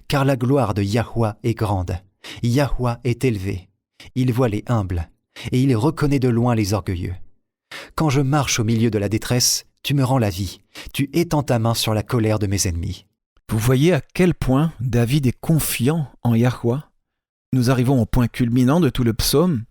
car la gloire de Yahweh est grande. Yahweh est élevé, il voit les humbles, et il reconnaît de loin les orgueilleux. Quand je marche au milieu de la détresse, tu me rends la vie, tu étends ta main sur la colère de mes ennemis. Vous voyez à quel point David est confiant en Yahweh. Nous arrivons au point culminant de tout le psaume.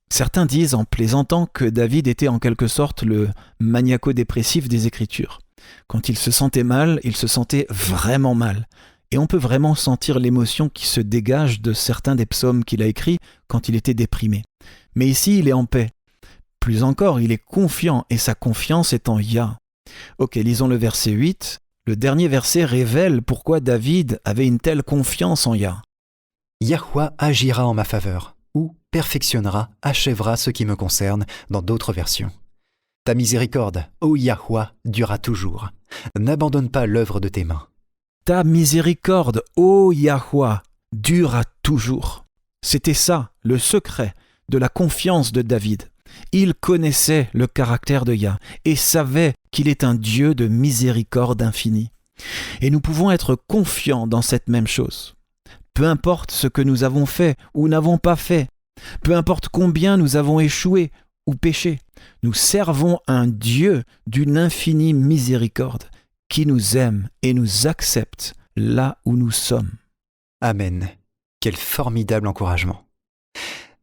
Certains disent en plaisantant que David était en quelque sorte le maniaco-dépressif des Écritures. Quand il se sentait mal, il se sentait vraiment mal. Et on peut vraiment sentir l'émotion qui se dégage de certains des psaumes qu'il a écrits quand il était déprimé. Mais ici, il est en paix. Plus encore, il est confiant et sa confiance est en Yah. Ok, lisons le verset 8. Le dernier verset révèle pourquoi David avait une telle confiance en Yah. Yahweh agira en ma faveur, ou perfectionnera, achèvera ce qui me concerne, dans d'autres versions. Ta miséricorde, ô Yahweh, durera toujours. N'abandonne pas l'œuvre de tes mains. Ta miséricorde, ô Yahweh, durera toujours. C'était ça, le secret de la confiance de David. Il connaissait le caractère de Yah et savait qu'il est un Dieu de miséricorde infinie. Et nous pouvons être confiants dans cette même chose. Peu importe ce que nous avons fait ou n'avons pas fait, peu importe combien nous avons échoué ou péché, nous servons un Dieu d'une infinie miséricorde qui nous aime et nous accepte là où nous sommes. Amen. Quel formidable encouragement.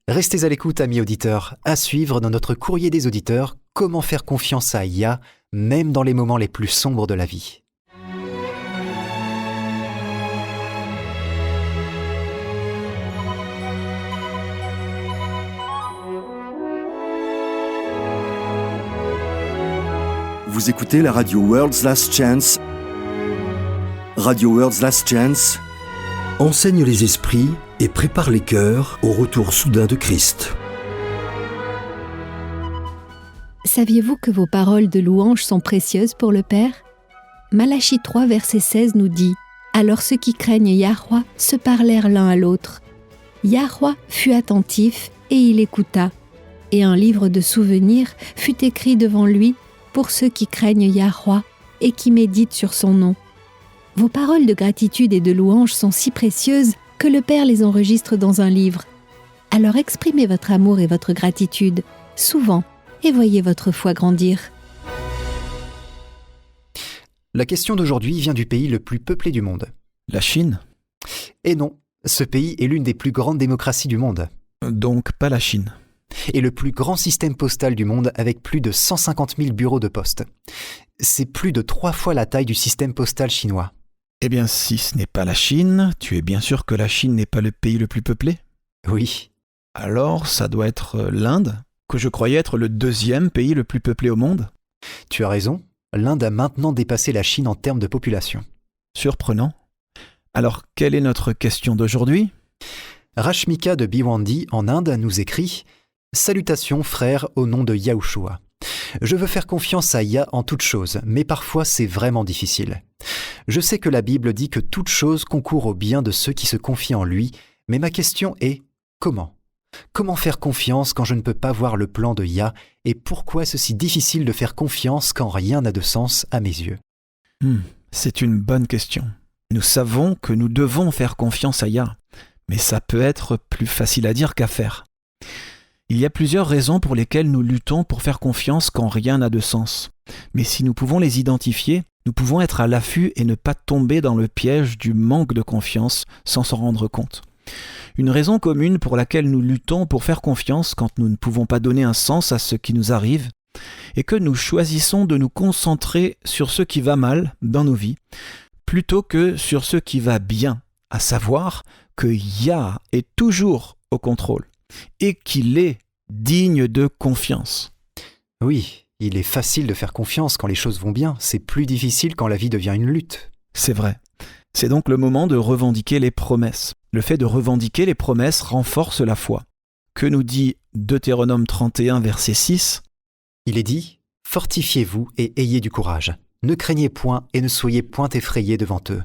Restez à l'écoute, amis auditeurs, à suivre dans notre courrier des auditeurs comment faire confiance à Yah, même dans les moments les plus sombres de la vie. Vous écoutez la radio World's Last Chance. Radio World's Last Chance enseigne les esprits et prépare les cœurs au retour soudain de Christ. Saviez-vous que vos paroles de louange sont précieuses pour le Père ? Malachie 3, verset 16 nous dit « Alors ceux qui craignent Yahweh se parlèrent l'un à l'autre. Yahweh fut attentif et il écouta, et un livre de souvenirs fut écrit devant lui pour ceux qui craignent Yahweh et qui méditent sur son nom. » Vos paroles de gratitude et de louange sont si précieuses que le Père les enregistre dans un livre. Alors exprimez votre amour et votre gratitude, souvent, et voyez votre foi grandir. La question d'aujourd'hui vient du pays le plus peuplé du monde. La Chine ? Et non, ce pays est l'une des plus grandes démocraties du monde. Donc pas la Chine. Et le plus grand système postal du monde avec plus de 150 000 bureaux de poste. C'est plus de 3 fois la taille du système postal chinois. Eh bien, si ce n'est pas la Chine, tu es bien sûr que la Chine n'est pas le pays le plus peuplé? Oui. Alors, ça doit être l'Inde, que je croyais être le 2e pays le plus peuplé au monde. Tu as raison, l'Inde a maintenant dépassé la Chine en termes de population. Surprenant. Alors, quelle est notre question d'aujourd'hui? Rashmika de Bhiwandi, en Inde, nous écrit « Salutations frères au nom de Yahushua. Je veux faire confiance à Yah en toutes choses, mais parfois c'est vraiment difficile. Je sais que la Bible dit que toute chose concourt au bien de ceux qui se confient en lui, mais ma question est « Comment ?» Comment faire confiance quand je ne peux pas voir le plan de Yah et pourquoi est-ce si difficile de faire confiance quand rien n'a de sens à mes yeux? C'est une bonne question. Nous savons que nous devons faire confiance à Yah, mais ça peut être plus facile à dire qu'à faire. Il y a plusieurs raisons pour lesquelles nous luttons pour faire confiance quand rien n'a de sens. Mais si nous pouvons les identifier, nous pouvons être à l'affût et ne pas tomber dans le piège du manque de confiance sans s'en rendre compte. Une raison commune pour laquelle nous luttons pour faire confiance quand nous ne pouvons pas donner un sens à ce qui nous arrive est que nous choisissons de nous concentrer sur ce qui va mal dans nos vies plutôt que sur ce qui va bien, à savoir que Yah est toujours au contrôle et qu'il est digne de confiance. Oui, il est facile de faire confiance quand les choses vont bien, c'est plus difficile quand la vie devient une lutte. C'est vrai. C'est donc le moment de revendiquer les promesses. Le fait de revendiquer les promesses renforce la foi. Que nous dit Deutéronome 31, verset 6 ? Il est dit « Fortifiez-vous et ayez du courage. Ne craignez point et ne soyez point effrayés devant eux.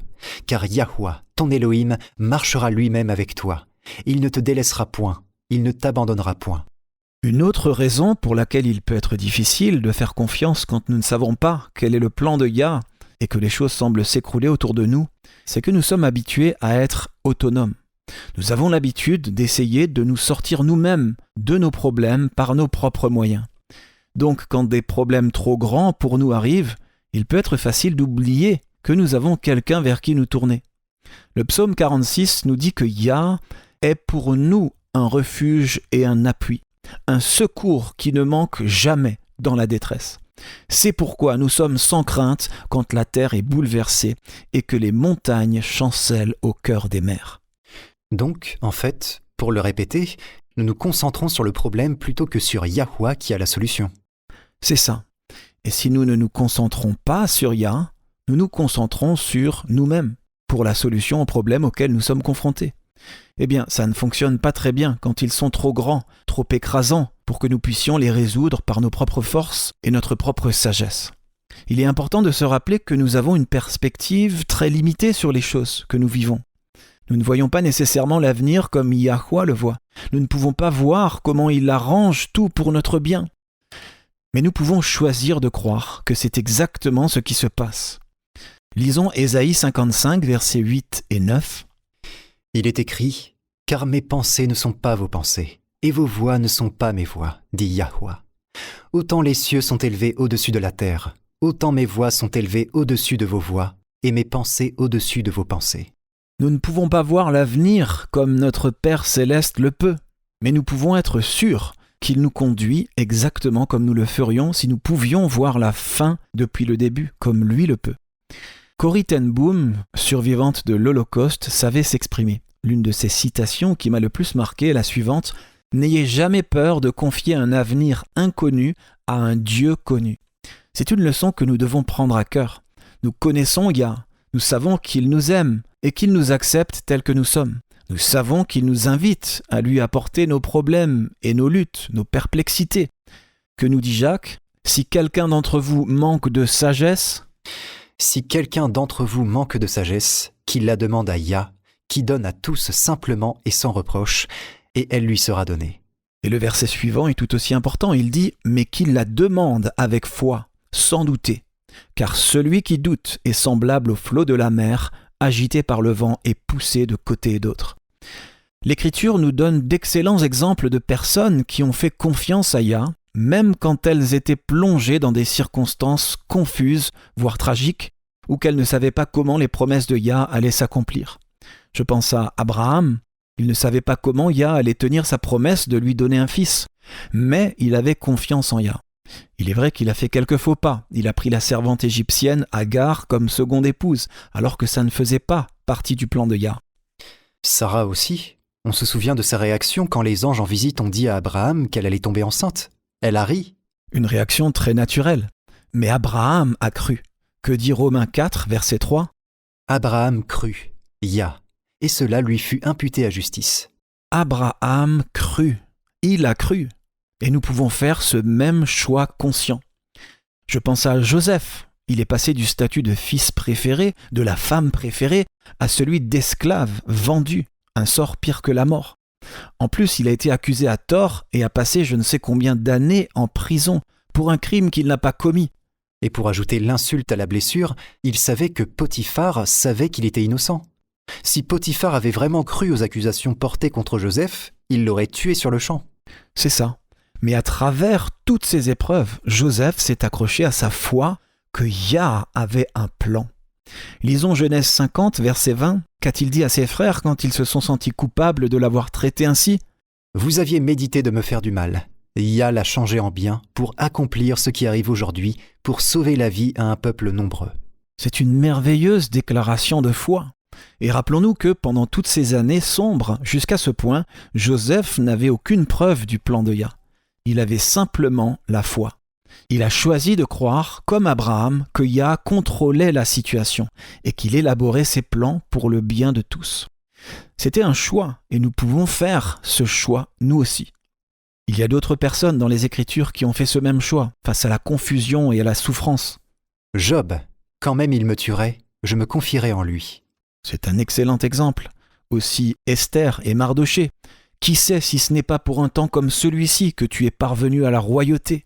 Car Yahuwah, ton Elohim, marchera lui-même avec toi. Il ne te délaissera point, il ne t'abandonnera point. » Une autre raison pour laquelle il peut être difficile de faire confiance quand nous ne savons pas quel est le plan de Yah et que les choses semblent s'écrouler autour de nous, c'est que nous sommes habitués à être autonomes. Nous avons l'habitude d'essayer de nous sortir nous-mêmes de nos problèmes par nos propres moyens. Donc, quand des problèmes trop grands pour nous arrivent, il peut être facile d'oublier que nous avons quelqu'un vers qui nous tourner. Le psaume 46 nous dit que Yah est pour nous un refuge et un appui, un secours qui ne manque jamais dans la détresse. C'est pourquoi nous sommes sans crainte quand la terre est bouleversée et que les montagnes chancellent au cœur des mers. Donc, en fait, pour le répéter, nous nous concentrons sur le problème plutôt que sur Yahuwah qui a la solution. C'est ça. Et si nous ne nous concentrons pas sur Yah, nous nous concentrons sur nous-mêmes pour la solution aux problèmes auxquels nous sommes confrontés. Eh bien, ça ne fonctionne pas très bien quand ils sont trop grands, trop écrasants, pour que nous puissions les résoudre par nos propres forces et notre propre sagesse. Il est important de se rappeler que nous avons une perspective très limitée sur les choses que nous vivons. Nous ne voyons pas nécessairement l'avenir comme Yahuwah le voit. Nous ne pouvons pas voir comment il arrange tout pour notre bien. Mais nous pouvons choisir de croire que c'est exactement ce qui se passe. Lisons Ésaïe 55, versets 8 et 9. Il est écrit « Car mes pensées ne sont pas vos pensées, et vos voix ne sont pas mes voix, dit Yahuwah. Autant les cieux sont élevés au-dessus de la terre, autant mes voix sont élevées au-dessus de vos voix, et mes pensées au-dessus de vos pensées. » Nous ne pouvons pas voir l'avenir comme notre Père céleste le peut, mais nous pouvons être sûrs qu'il nous conduit exactement comme nous le ferions si nous pouvions voir la fin depuis le début, comme lui le peut. Corrie ten Boom, survivante de l'Holocauste, savait s'exprimer. L'une de ses citations qui m'a le plus marqué est la suivante : « N'ayez jamais peur de confier un avenir inconnu à un Dieu connu. » C'est une leçon que nous devons prendre à cœur. Nous connaissons Yah, nous savons qu'il nous aime et qu'il nous accepte tels que nous sommes. Nous savons qu'il nous invite à lui apporter nos problèmes et nos luttes, nos perplexités. Que nous dit Jacques ? Si quelqu'un d'entre vous manque de sagesse, si quelqu'un d'entre vous manque de sagesse, qu'il la demande à Yah, qui donne à tous simplement et sans reproche, et elle lui sera donnée. Et le verset suivant est tout aussi important, il dit « Mais qu'il la demande avec foi, sans douter, car celui qui doute est semblable au flot de la mer, agité par le vent et poussé de côté et d'autre. » L'Écriture nous donne d'excellents exemples de personnes qui ont fait confiance à Yah, même quand elles étaient plongées dans des circonstances confuses, voire tragiques, ou qu'elles ne savaient pas comment les promesses de Yah allaient s'accomplir. Je pense à Abraham. Il ne savait pas comment Yah allait tenir sa promesse de lui donner un fils, mais il avait confiance en Yah. Il est vrai qu'il a fait quelques faux pas. Il a pris la servante égyptienne Agar comme seconde épouse, alors que ça ne faisait pas partie du plan de Yah. Sarah aussi. On se souvient de sa réaction quand les anges en visite ont dit à Abraham qu'elle allait tomber enceinte. Elle a ri. Une réaction très naturelle. Mais Abraham a cru. Que dit Romains 4, verset 3 ? Abraham crut, Yah, et cela lui fut imputé à justice. Abraham crut. Il a cru. Et nous pouvons faire ce même choix conscient. Je pense à Joseph. Il est passé du statut de fils préféré, de la femme préférée, à celui d'esclave, vendu, un sort pire que la mort. En plus, il a été accusé à tort et a passé je ne sais combien d'années en prison pour un crime qu'il n'a pas commis. Et pour ajouter l'insulte à la blessure, il savait que Potiphar savait qu'il était innocent. Si Potiphar avait vraiment cru aux accusations portées contre Joseph, il l'aurait tué sur le champ. C'est ça. Mais à travers toutes ces épreuves, Joseph s'est accroché à sa foi que Yah avait un plan. Lisons Genèse 50, verset 20. Qu'a-t-il dit à ses frères quand ils se sont sentis coupables de l'avoir traité ainsi ? Vous aviez médité de me faire du mal. Yah l'a changé en bien pour accomplir ce qui arrive aujourd'hui, pour sauver la vie à un peuple nombreux. C'est une merveilleuse déclaration de foi. Et rappelons-nous que pendant toutes ces années sombres, jusqu'à ce point, Joseph n'avait aucune preuve du plan de Yah. Il avait simplement la foi. Il a choisi de croire, comme Abraham, que Yah contrôlait la situation et qu'il élaborait ses plans pour le bien de tous. C'était un choix et nous pouvons faire ce choix nous aussi. Il y a d'autres personnes dans les Écritures qui ont fait ce même choix face à la confusion et à la souffrance. Job, quand même il me tuerait, je me confierais en lui. C'est un excellent exemple. Aussi Esther et Mardochée. Qui sait si ce n'est pas pour un temps comme celui-ci que tu es parvenu à la royauté ?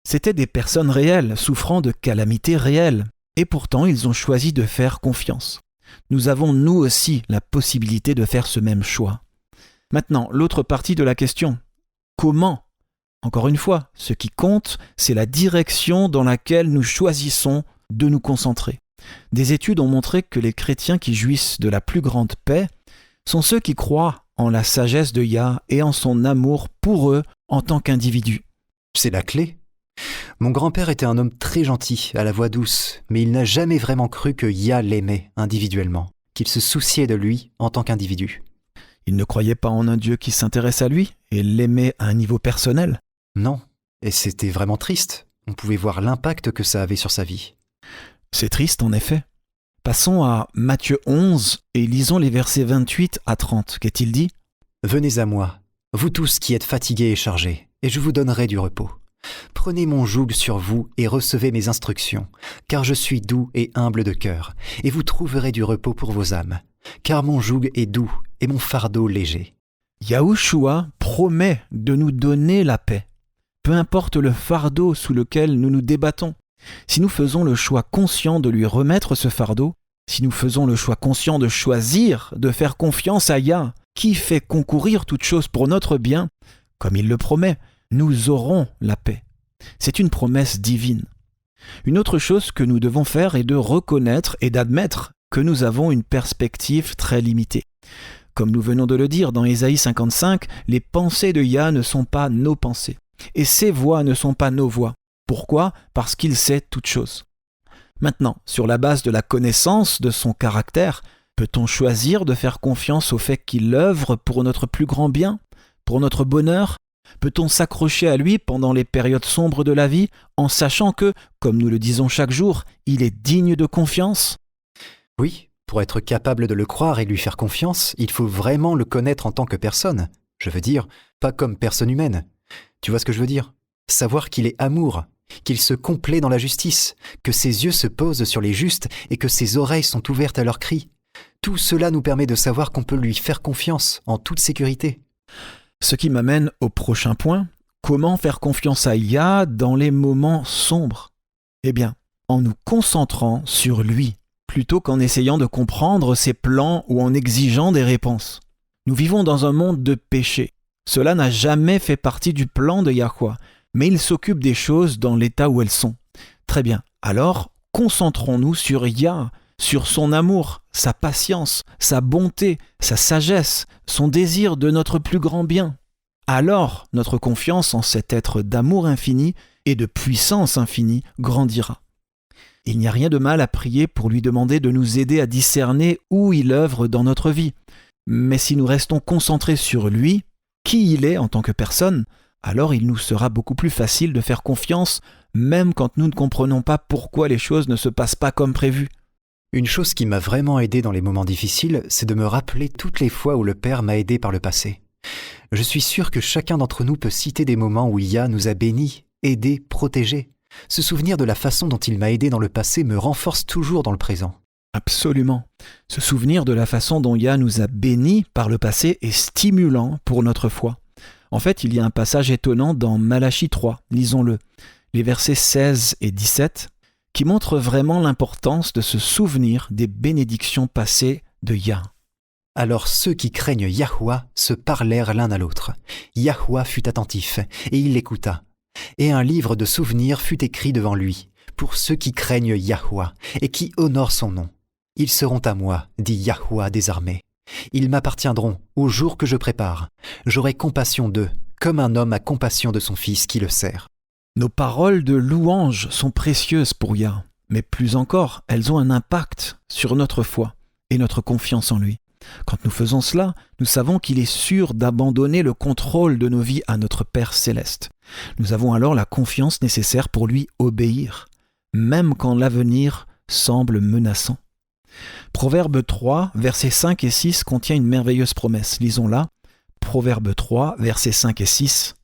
C'étaient des personnes réelles, souffrant de calamités réelles. Et pourtant, ils ont choisi de faire confiance. Nous avons, nous aussi, la possibilité de faire ce même choix. Maintenant, l'autre partie de la question. Comment ? Encore une fois, ce qui compte, c'est la direction dans laquelle nous choisissons de nous concentrer. Des études ont montré que les chrétiens qui jouissent de la plus grande paix sont ceux qui croient en la sagesse de Yah et en son amour pour eux en tant qu'individus. C'est la clé. Mon grand-père était un homme très gentil, à la voix douce, mais il n'a jamais vraiment cru que Yah l'aimait individuellement, qu'il se souciait de lui en tant qu'individu. Il ne croyait pas en un Dieu qui s'intéresse à lui et l'aimait à un niveau personnel. Non, et c'était vraiment triste. On pouvait voir l'impact que ça avait sur sa vie. C'est triste en effet. Passons à Matthieu 11 et lisons les versets 28 à 30. Qu'est-il dit ? « Venez à moi, vous tous qui êtes fatigués et chargés, et je vous donnerai du repos. Prenez mon joug sur vous et recevez mes instructions, car je suis doux et humble de cœur, et vous trouverez du repos pour vos âmes, car mon joug est doux et mon fardeau léger. » Yahushua promet de nous donner la paix. Peu importe le fardeau sous lequel nous nous débattons. Si nous faisons le choix conscient de lui remettre ce fardeau, si nous faisons le choix conscient de choisir, de faire confiance à Yah, qui fait concourir toute chose pour notre bien, comme il le promet, nous aurons la paix. C'est une promesse divine. Une autre chose que nous devons faire est de reconnaître et d'admettre que nous avons une perspective très limitée. Comme nous venons de le dire dans Ésaïe 55, les pensées de Yah ne sont pas nos pensées, et ses voies ne sont pas nos voies. Pourquoi ? Parce qu'il sait toutes choses. Maintenant, sur la base de la connaissance de son caractère, peut-on choisir de faire confiance au fait qu'il œuvre pour notre plus grand bien, pour notre bonheur ? Peut-on s'accrocher à lui pendant les périodes sombres de la vie, en sachant que, comme nous le disons chaque jour, il est digne de confiance ? Oui, pour être capable de le croire et lui faire confiance, il faut vraiment le connaître en tant que personne. Je veux dire, pas comme personne humaine. Tu vois ce que je veux dire ? Savoir qu'il est amour, qu'il se complaît dans la justice, que ses yeux se posent sur les justes et que ses oreilles sont ouvertes à leurs cris. Tout cela nous permet de savoir qu'on peut lui faire confiance en toute sécurité. Ce qui m'amène au prochain point. Comment faire confiance à Yah dans les moments sombres ? Eh bien, en nous concentrant sur lui, plutôt qu'en essayant de comprendre ses plans ou en exigeant des réponses. Nous vivons dans un monde de péché. Cela n'a jamais fait partie du plan de Yahweh, mais il s'occupe des choses dans l'état où elles sont. Très bien, alors concentrons-nous sur Yah, sur son amour, sa patience, sa bonté, sa sagesse, son désir de notre plus grand bien. Alors, notre confiance en cet être d'amour infini et de puissance infinie grandira. Il n'y a rien de mal à prier pour lui demander de nous aider à discerner où il œuvre dans notre vie. Mais si nous restons concentrés sur lui, qui il est en tant que personne, alors il nous sera beaucoup plus facile de faire confiance, même quand nous ne comprenons pas pourquoi les choses ne se passent pas comme prévu. Une chose qui m'a vraiment aidé dans les moments difficiles, c'est de me rappeler toutes les fois où le Père m'a aidé par le passé. Je suis sûr que chacun d'entre nous peut citer des moments où Yah nous a bénis, aidés, protégés. Ce souvenir de la façon dont il m'a aidé dans le passé me renforce toujours dans le présent. Absolument. Ce souvenir de la façon dont Yah nous a bénis par le passé est stimulant pour notre foi. En fait, il y a un passage étonnant dans Malachie 3, lisons-le, les versets 16 et 17, qui montrent vraiment l'importance de se souvenir des bénédictions passées de Yah. Alors ceux qui craignent Yahweh se parlèrent l'un à l'autre. Yahweh fut attentif, et il l'écouta. Et un livre de souvenirs fut écrit devant lui, pour ceux qui craignent Yahweh, et qui honorent son nom. Ils seront à moi, dit Yahweh des armées. Ils m'appartiendront au jour que je prépare. J'aurai compassion d'eux, comme un homme a compassion de son fils qui le sert. Nos paroles de louange sont précieuses pour Yah, mais plus encore, elles ont un impact sur notre foi et notre confiance en lui. Quand nous faisons cela, nous savons qu'il est sûr d'abandonner le contrôle de nos vies à notre Père céleste. Nous avons alors la confiance nécessaire pour lui obéir, même quand l'avenir semble menaçant. Proverbe 3, versets 5 et 6 contient une merveilleuse promesse. Lisons-la. Proverbe 3, versets 5 et 6.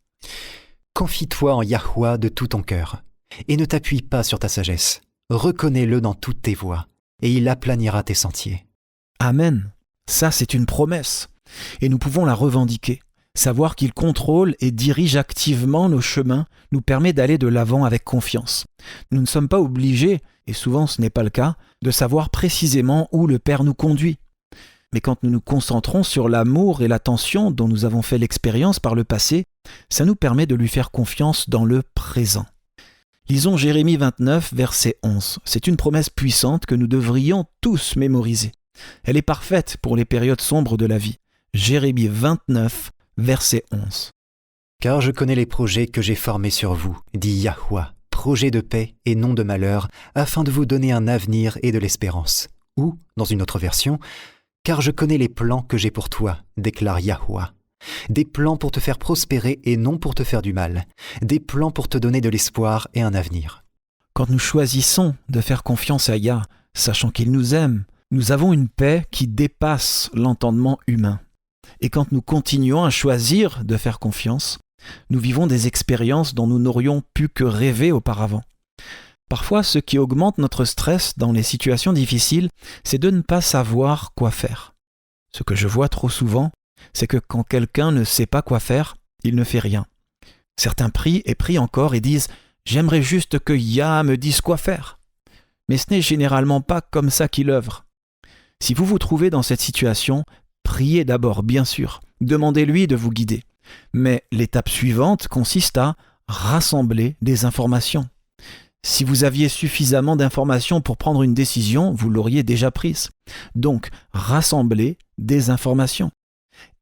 Confie-toi en Yahweh de tout ton cœur, et ne t'appuie pas sur ta sagesse. Reconnais-le dans toutes tes voies, et il aplanira tes sentiers. Amen. Ça, c'est une promesse, et nous pouvons la revendiquer. Savoir qu'il contrôle et dirige activement nos chemins nous permet d'aller de l'avant avec confiance. Nous ne sommes pas obligés, et souvent ce n'est pas le cas, de savoir précisément où le Père nous conduit. Mais quand nous nous concentrons sur l'amour et l'attention dont nous avons fait l'expérience par le passé, ça nous permet de lui faire confiance dans le présent. Lisons Jérémie 29, verset 11. C'est une promesse puissante que nous devrions tous mémoriser. Elle est parfaite pour les périodes sombres de la vie. Jérémie 29, verset 11. Car je connais les projets que j'ai formés sur vous, dit Yahweh, projets de paix et non de malheur, afin de vous donner un avenir et de l'espérance. Ou, dans une autre version, car je connais les plans que j'ai pour toi, déclare Yahweh. Des plans pour te faire prospérer et non pour te faire du mal. Des plans pour te donner de l'espoir et un avenir. Quand nous choisissons de faire confiance à Yah, sachant qu'il nous aime, nous avons une paix qui dépasse l'entendement humain. Et quand nous continuons à choisir de faire confiance, nous vivons des expériences dont nous n'aurions pu que rêver auparavant. Parfois, ce qui augmente notre stress dans les situations difficiles, c'est de ne pas savoir quoi faire. Ce que je vois trop souvent, c'est que quand quelqu'un ne sait pas quoi faire, il ne fait rien. Certains prient et prient encore et disent « J'aimerais juste que Yah me dise quoi faire ». Mais ce n'est généralement pas comme ça qu'il œuvre. Si vous vous trouvez dans cette situation, priez d'abord, bien sûr. Demandez-lui de vous guider. Mais l'étape suivante consiste à rassembler des informations. Si vous aviez suffisamment d'informations pour prendre une décision, vous l'auriez déjà prise. Donc, rassemblez des informations.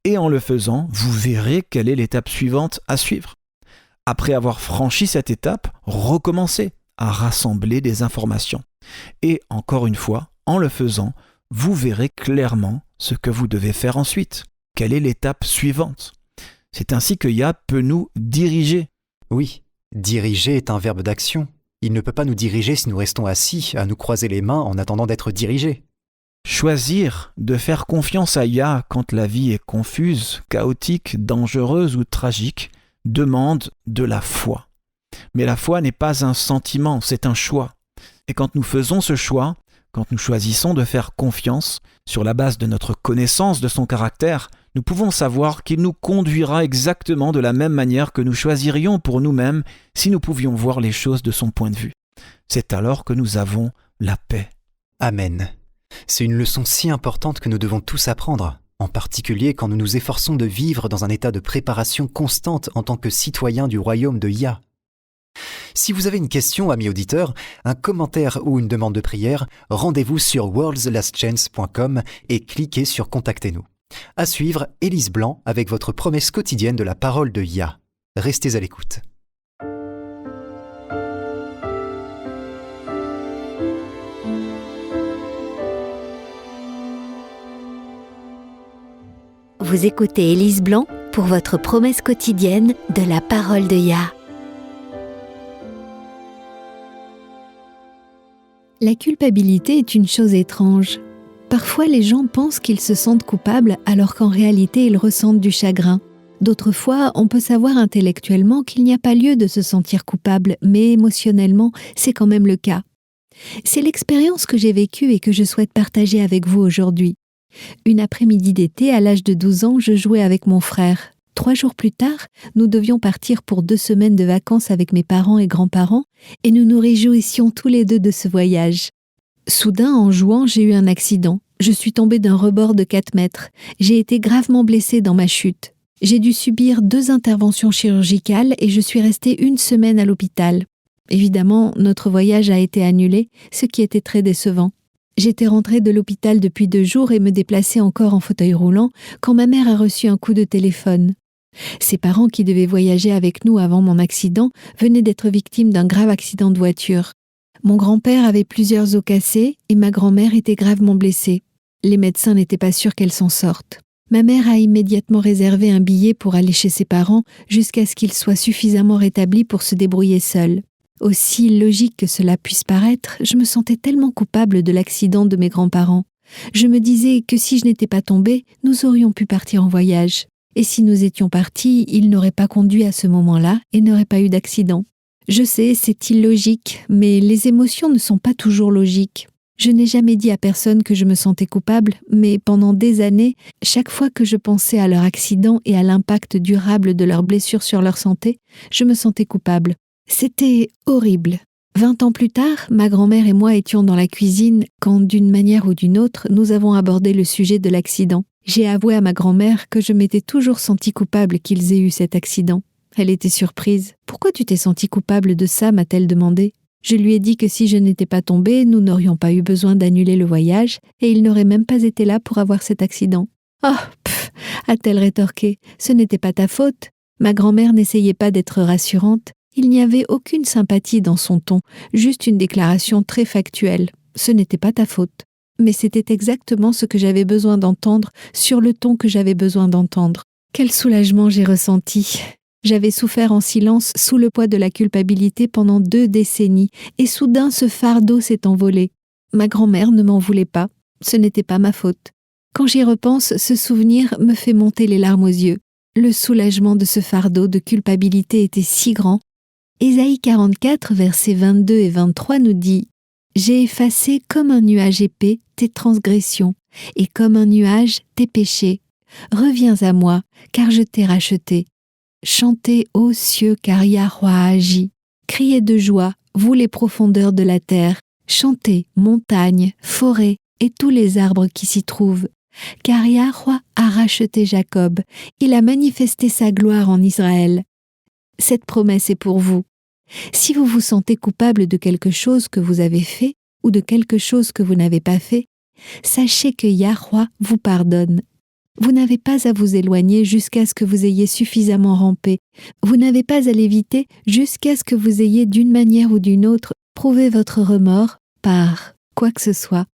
Et en le faisant, vous verrez quelle est l'étape suivante à suivre. Après avoir franchi cette étape, recommencez à rassembler des informations. Et encore une fois, en le faisant, vous verrez clairement ce que vous devez faire ensuite. Quelle est l'étape suivante? C'est ainsi que Yah peut nous diriger. Oui, diriger est un verbe d'action. Il ne peut pas nous diriger si nous restons assis à nous croiser les mains en attendant d'être dirigés. Choisir de faire confiance à Yah quand la vie est confuse, chaotique, dangereuse ou tragique demande de la foi. Mais la foi n'est pas un sentiment, c'est un choix. Et quand nous faisons ce choix, quand nous choisissons de faire confiance sur la base de notre connaissance de son caractère, nous pouvons savoir qu'il nous conduira exactement de la même manière que nous choisirions pour nous-mêmes si nous pouvions voir les choses de son point de vue. C'est alors que nous avons la paix. Amen. C'est une leçon si importante que nous devons tous apprendre, en particulier quand nous nous efforçons de vivre dans un état de préparation constante en tant que citoyens du royaume de Yah. Si vous avez une question, amis auditeurs, un commentaire ou une demande de prière, rendez-vous sur worldslastchance.com et cliquez sur « Contactez-nous ». À suivre, Élise Blanc avec votre promesse quotidienne de la parole de Yah. Restez à l'écoute. Vous écoutez Élise Blanc pour votre promesse quotidienne de la parole de Yah. La culpabilité est une chose étrange. Parfois, les gens pensent qu'ils se sentent coupables alors qu'en réalité, ils ressentent du chagrin. D'autres fois, on peut savoir intellectuellement qu'il n'y a pas lieu de se sentir coupable, mais émotionnellement, c'est quand même le cas. C'est l'expérience que j'ai vécue et que je souhaite partager avec vous aujourd'hui. Une après-midi d'été, à l'âge de 12 ans, je jouais avec mon frère. 3 jours plus tard, nous devions partir pour 2 semaines de vacances avec mes parents et grands-parents, et nous nous réjouissions tous les deux de ce voyage. Soudain, en jouant, j'ai eu un accident. Je suis tombée d'un rebord de 4 mètres. J'ai été gravement blessée dans ma chute. J'ai dû subir 2 interventions chirurgicales et je suis restée 1 semaine à l'hôpital. Évidemment, notre voyage a été annulé, ce qui était très décevant. J'étais rentrée de l'hôpital depuis 2 jours et me déplaçais encore en fauteuil roulant quand ma mère a reçu un coup de téléphone. Ses parents, qui devaient voyager avec nous avant mon accident, venaient d'être victimes d'un grave accident de voiture. Mon grand-père avait plusieurs os cassés et ma grand-mère était gravement blessée. Les médecins n'étaient pas sûrs qu'elle s'en sorte. Ma mère a immédiatement réservé un billet pour aller chez ses parents jusqu'à ce qu'ils soient suffisamment rétablis pour se débrouiller seuls. Aussi logique que cela puisse paraître, je me sentais tellement coupable de l'accident de mes grands-parents. Je me disais que si je n'étais pas tombée, nous aurions pu partir en voyage. Et si nous étions partis, ils n'auraient pas conduit à ce moment-là et n'auraient pas eu d'accident. Je sais, c'est illogique, mais les émotions ne sont pas toujours logiques. Je n'ai jamais dit à personne que je me sentais coupable, mais pendant des années, chaque fois que je pensais à leur accident et à l'impact durable de leurs blessures sur leur santé, je me sentais coupable. C'était horrible. 20 ans plus tard, ma grand-mère et moi étions dans la cuisine quand, d'une manière ou d'une autre, nous avons abordé le sujet de l'accident. J'ai avoué à ma grand-mère que je m'étais toujours sentie coupable qu'ils aient eu cet accident. Elle était surprise. « Pourquoi tu t'es sentie coupable de ça ?» m'a-t-elle demandé. Je lui ai dit que si je n'étais pas tombée, nous n'aurions pas eu besoin d'annuler le voyage et il n'aurait même pas été là pour avoir cet accident. « Oh, a-t-elle rétorqué, ce n'était pas ta faute. » Ma grand-mère n'essayait pas d'être rassurante. Il n'y avait aucune sympathie dans son ton, juste une déclaration très factuelle. Ce n'était pas ta faute. Mais c'était exactement ce que j'avais besoin d'entendre, sur le ton que j'avais besoin d'entendre. Quel soulagement j'ai ressenti. J'avais souffert en silence sous le poids de la culpabilité pendant 2 décennies, et soudain ce fardeau s'est envolé. Ma grand-mère ne m'en voulait pas, ce n'était pas ma faute. Quand j'y repense, ce souvenir me fait monter les larmes aux yeux. Le soulagement de ce fardeau de culpabilité était si grand. Ésaïe 44, versets 22 et 23 nous dit « J'ai effacé comme un nuage épais tes transgressions, et comme un nuage tes péchés. Reviens à moi, car je t'ai racheté. Chantez, ô cieux, car Yahweh a agi. Criez de joie, vous les profondeurs de la terre. Chantez, montagnes, forêts et tous les arbres qui s'y trouvent. Car Yahweh a racheté Jacob, il a manifesté sa gloire en Israël. » Cette promesse est pour vous. Si vous vous sentez coupable de quelque chose que vous avez fait ou de quelque chose que vous n'avez pas fait, sachez que Yahweh vous pardonne. Vous n'avez pas à vous éloigner jusqu'à ce que vous ayez suffisamment rampé. Vous n'avez pas à l'éviter jusqu'à ce que vous ayez d'une manière ou d'une autre prouvé votre remords par quoi que ce soit.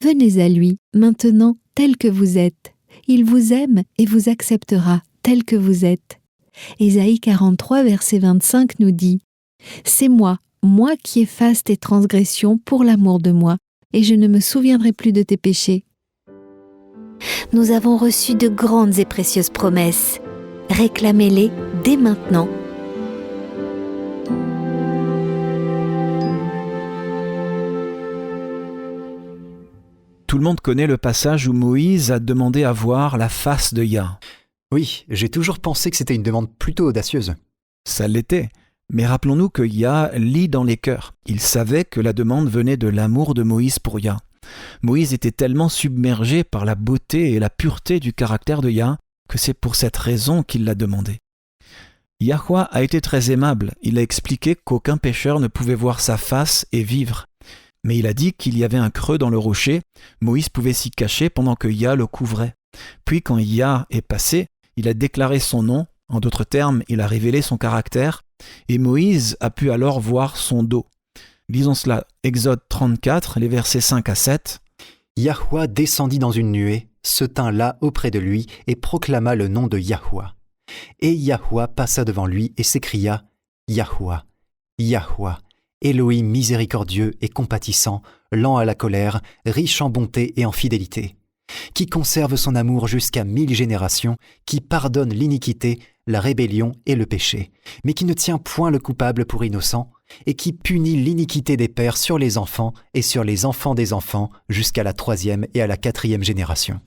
Venez à lui, maintenant, tel que vous êtes. Il vous aime et vous acceptera tel que vous êtes. Ésaïe 43, verset 25 nous dit « C'est moi qui efface tes transgressions pour l'amour de moi, et je ne me souviendrai plus de tes péchés. » Nous avons reçu de grandes et précieuses promesses. Réclamez-les dès maintenant. Tout le monde connaît le passage où Moïse a demandé à voir la face de Yah. Oui, j'ai toujours pensé que c'était une demande plutôt audacieuse. Ça l'était, mais rappelons-nous que Yah lit dans les cœurs. Il savait que la demande venait de l'amour de Moïse pour Yah. Moïse était tellement submergé par la beauté et la pureté du caractère de Yah que c'est pour cette raison qu'il l'a demandé. Yahweh a été très aimable. Il a expliqué qu'aucun pécheur ne pouvait voir sa face et vivre. Mais il a dit qu'il y avait un creux dans le rocher. Moïse pouvait s'y cacher pendant que Yah le couvrait. Puis quand Yah est passé, il a déclaré son nom. En d'autres termes, il a révélé son caractère. Et Moïse a pu alors voir son dos. Lisons cela, Exode 34, les versets 5 à 7. Yahweh descendit dans une nuée, se tint là auprès de lui et proclama le nom de Yahouah. Et Yahouah passa devant lui et s'écria « Yahouah, Yahouah, Elohim miséricordieux et compatissant, lent à la colère, riche en bonté et en fidélité, qui conserve son amour jusqu'à 1000 générations, qui pardonne l'iniquité, la rébellion et le péché, mais qui ne tient point le coupable pour innocent, et qui punit l'iniquité des pères sur les enfants et sur les enfants des enfants jusqu'à la 3e et à la 4e génération. »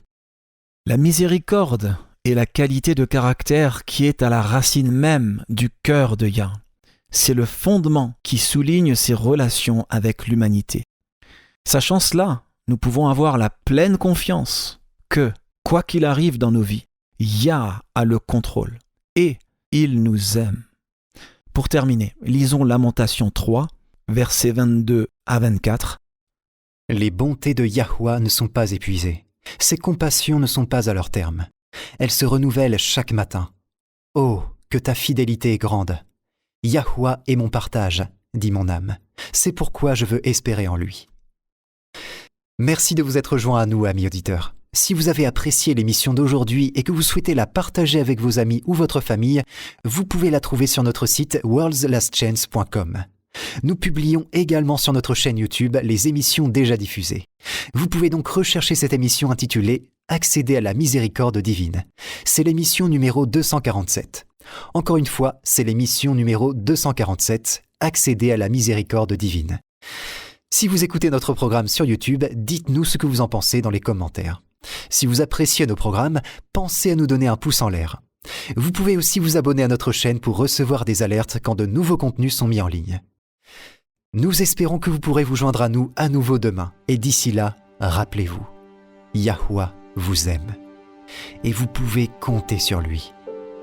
La miséricorde est la qualité de caractère qui est à la racine même du cœur de Yah. C'est le fondement qui souligne ses relations avec l'humanité. Sachant cela, nous pouvons avoir la pleine confiance que, quoi qu'il arrive dans nos vies, Yah a le contrôle et il nous aime. Pour terminer, lisons Lamentation 3, versets 22 à 24. Les bontés de Yahouah ne sont pas épuisées. Ses compassions ne sont pas à leur terme. Elles se renouvellent chaque matin. Oh, que ta fidélité est grande! Yahouah est mon partage, dit mon âme. C'est pourquoi je veux espérer en lui. Merci de vous être joints à nous, amis auditeurs. Si vous avez apprécié l'émission d'aujourd'hui et que vous souhaitez la partager avec vos amis ou votre famille, vous pouvez la trouver sur notre site worldslastchance.com. Nous publions également sur notre chaîne YouTube les émissions déjà diffusées. Vous pouvez donc rechercher cette émission intitulée « Accéder à la miséricorde divine ». C'est l'émission numéro 247. Encore une fois, c'est l'émission numéro 247, « Accéder à la miséricorde divine ». Si vous écoutez notre programme sur YouTube, dites-nous ce que vous en pensez dans les commentaires. Si vous appréciez nos programmes, pensez à nous donner un pouce en l'air. Vous pouvez aussi vous abonner à notre chaîne pour recevoir des alertes quand de nouveaux contenus sont mis en ligne. Nous espérons que vous pourrez vous joindre à nous à nouveau demain. Et d'ici là, rappelez-vous, Yahouah vous aime. Et vous pouvez compter sur lui,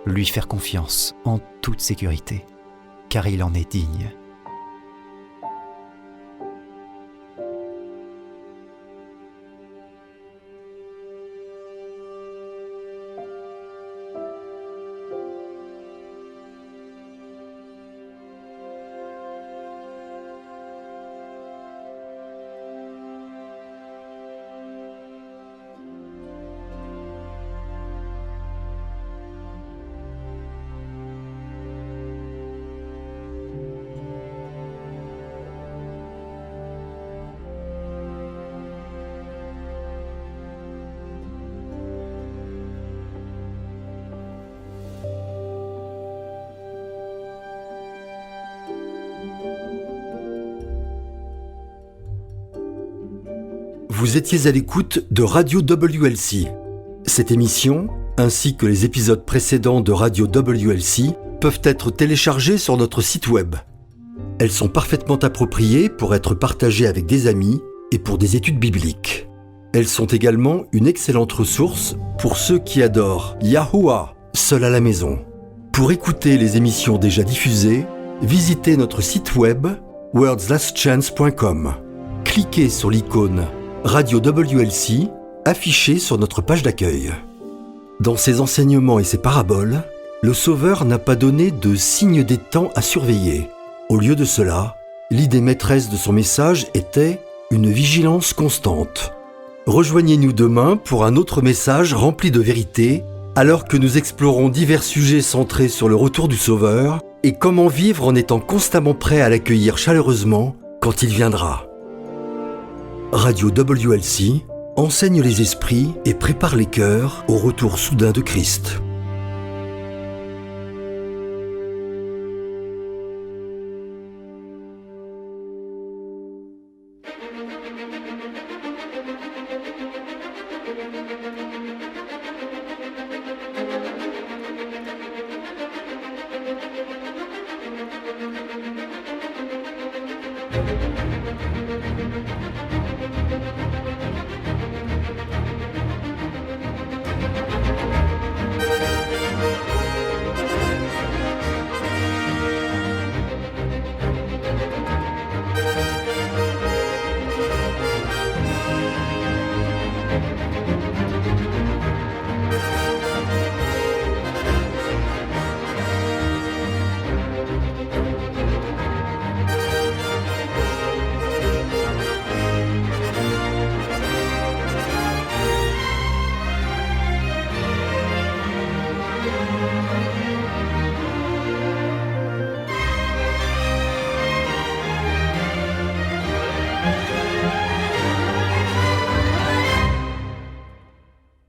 lui faire confiance en toute sécurité, car il en est digne. Vous étiez à l'écoute de Radio WLC. Cette émission, ainsi que les épisodes précédents de Radio WLC, peuvent être téléchargés sur notre site web. Elles sont parfaitement appropriées pour être partagées avec des amis et pour des études bibliques. Elles sont également une excellente ressource pour ceux qui adorent Yahouah, seul à la maison. Pour écouter les émissions déjà diffusées, visitez notre site web worldslastchance.com. Cliquez sur l'icône Radio WLC affichée sur notre page d'accueil. Dans ses enseignements et ses paraboles, le Sauveur n'a pas donné de signe des temps à surveiller. Au lieu de cela, l'idée maîtresse de son message était une vigilance constante. Rejoignez-nous demain pour un autre message rempli de vérité, alors que nous explorons divers sujets centrés sur le retour du Sauveur et comment vivre en étant constamment prêt à l'accueillir chaleureusement quand il viendra. Radio WLC enseigne les esprits et prépare les cœurs au retour soudain de Christ.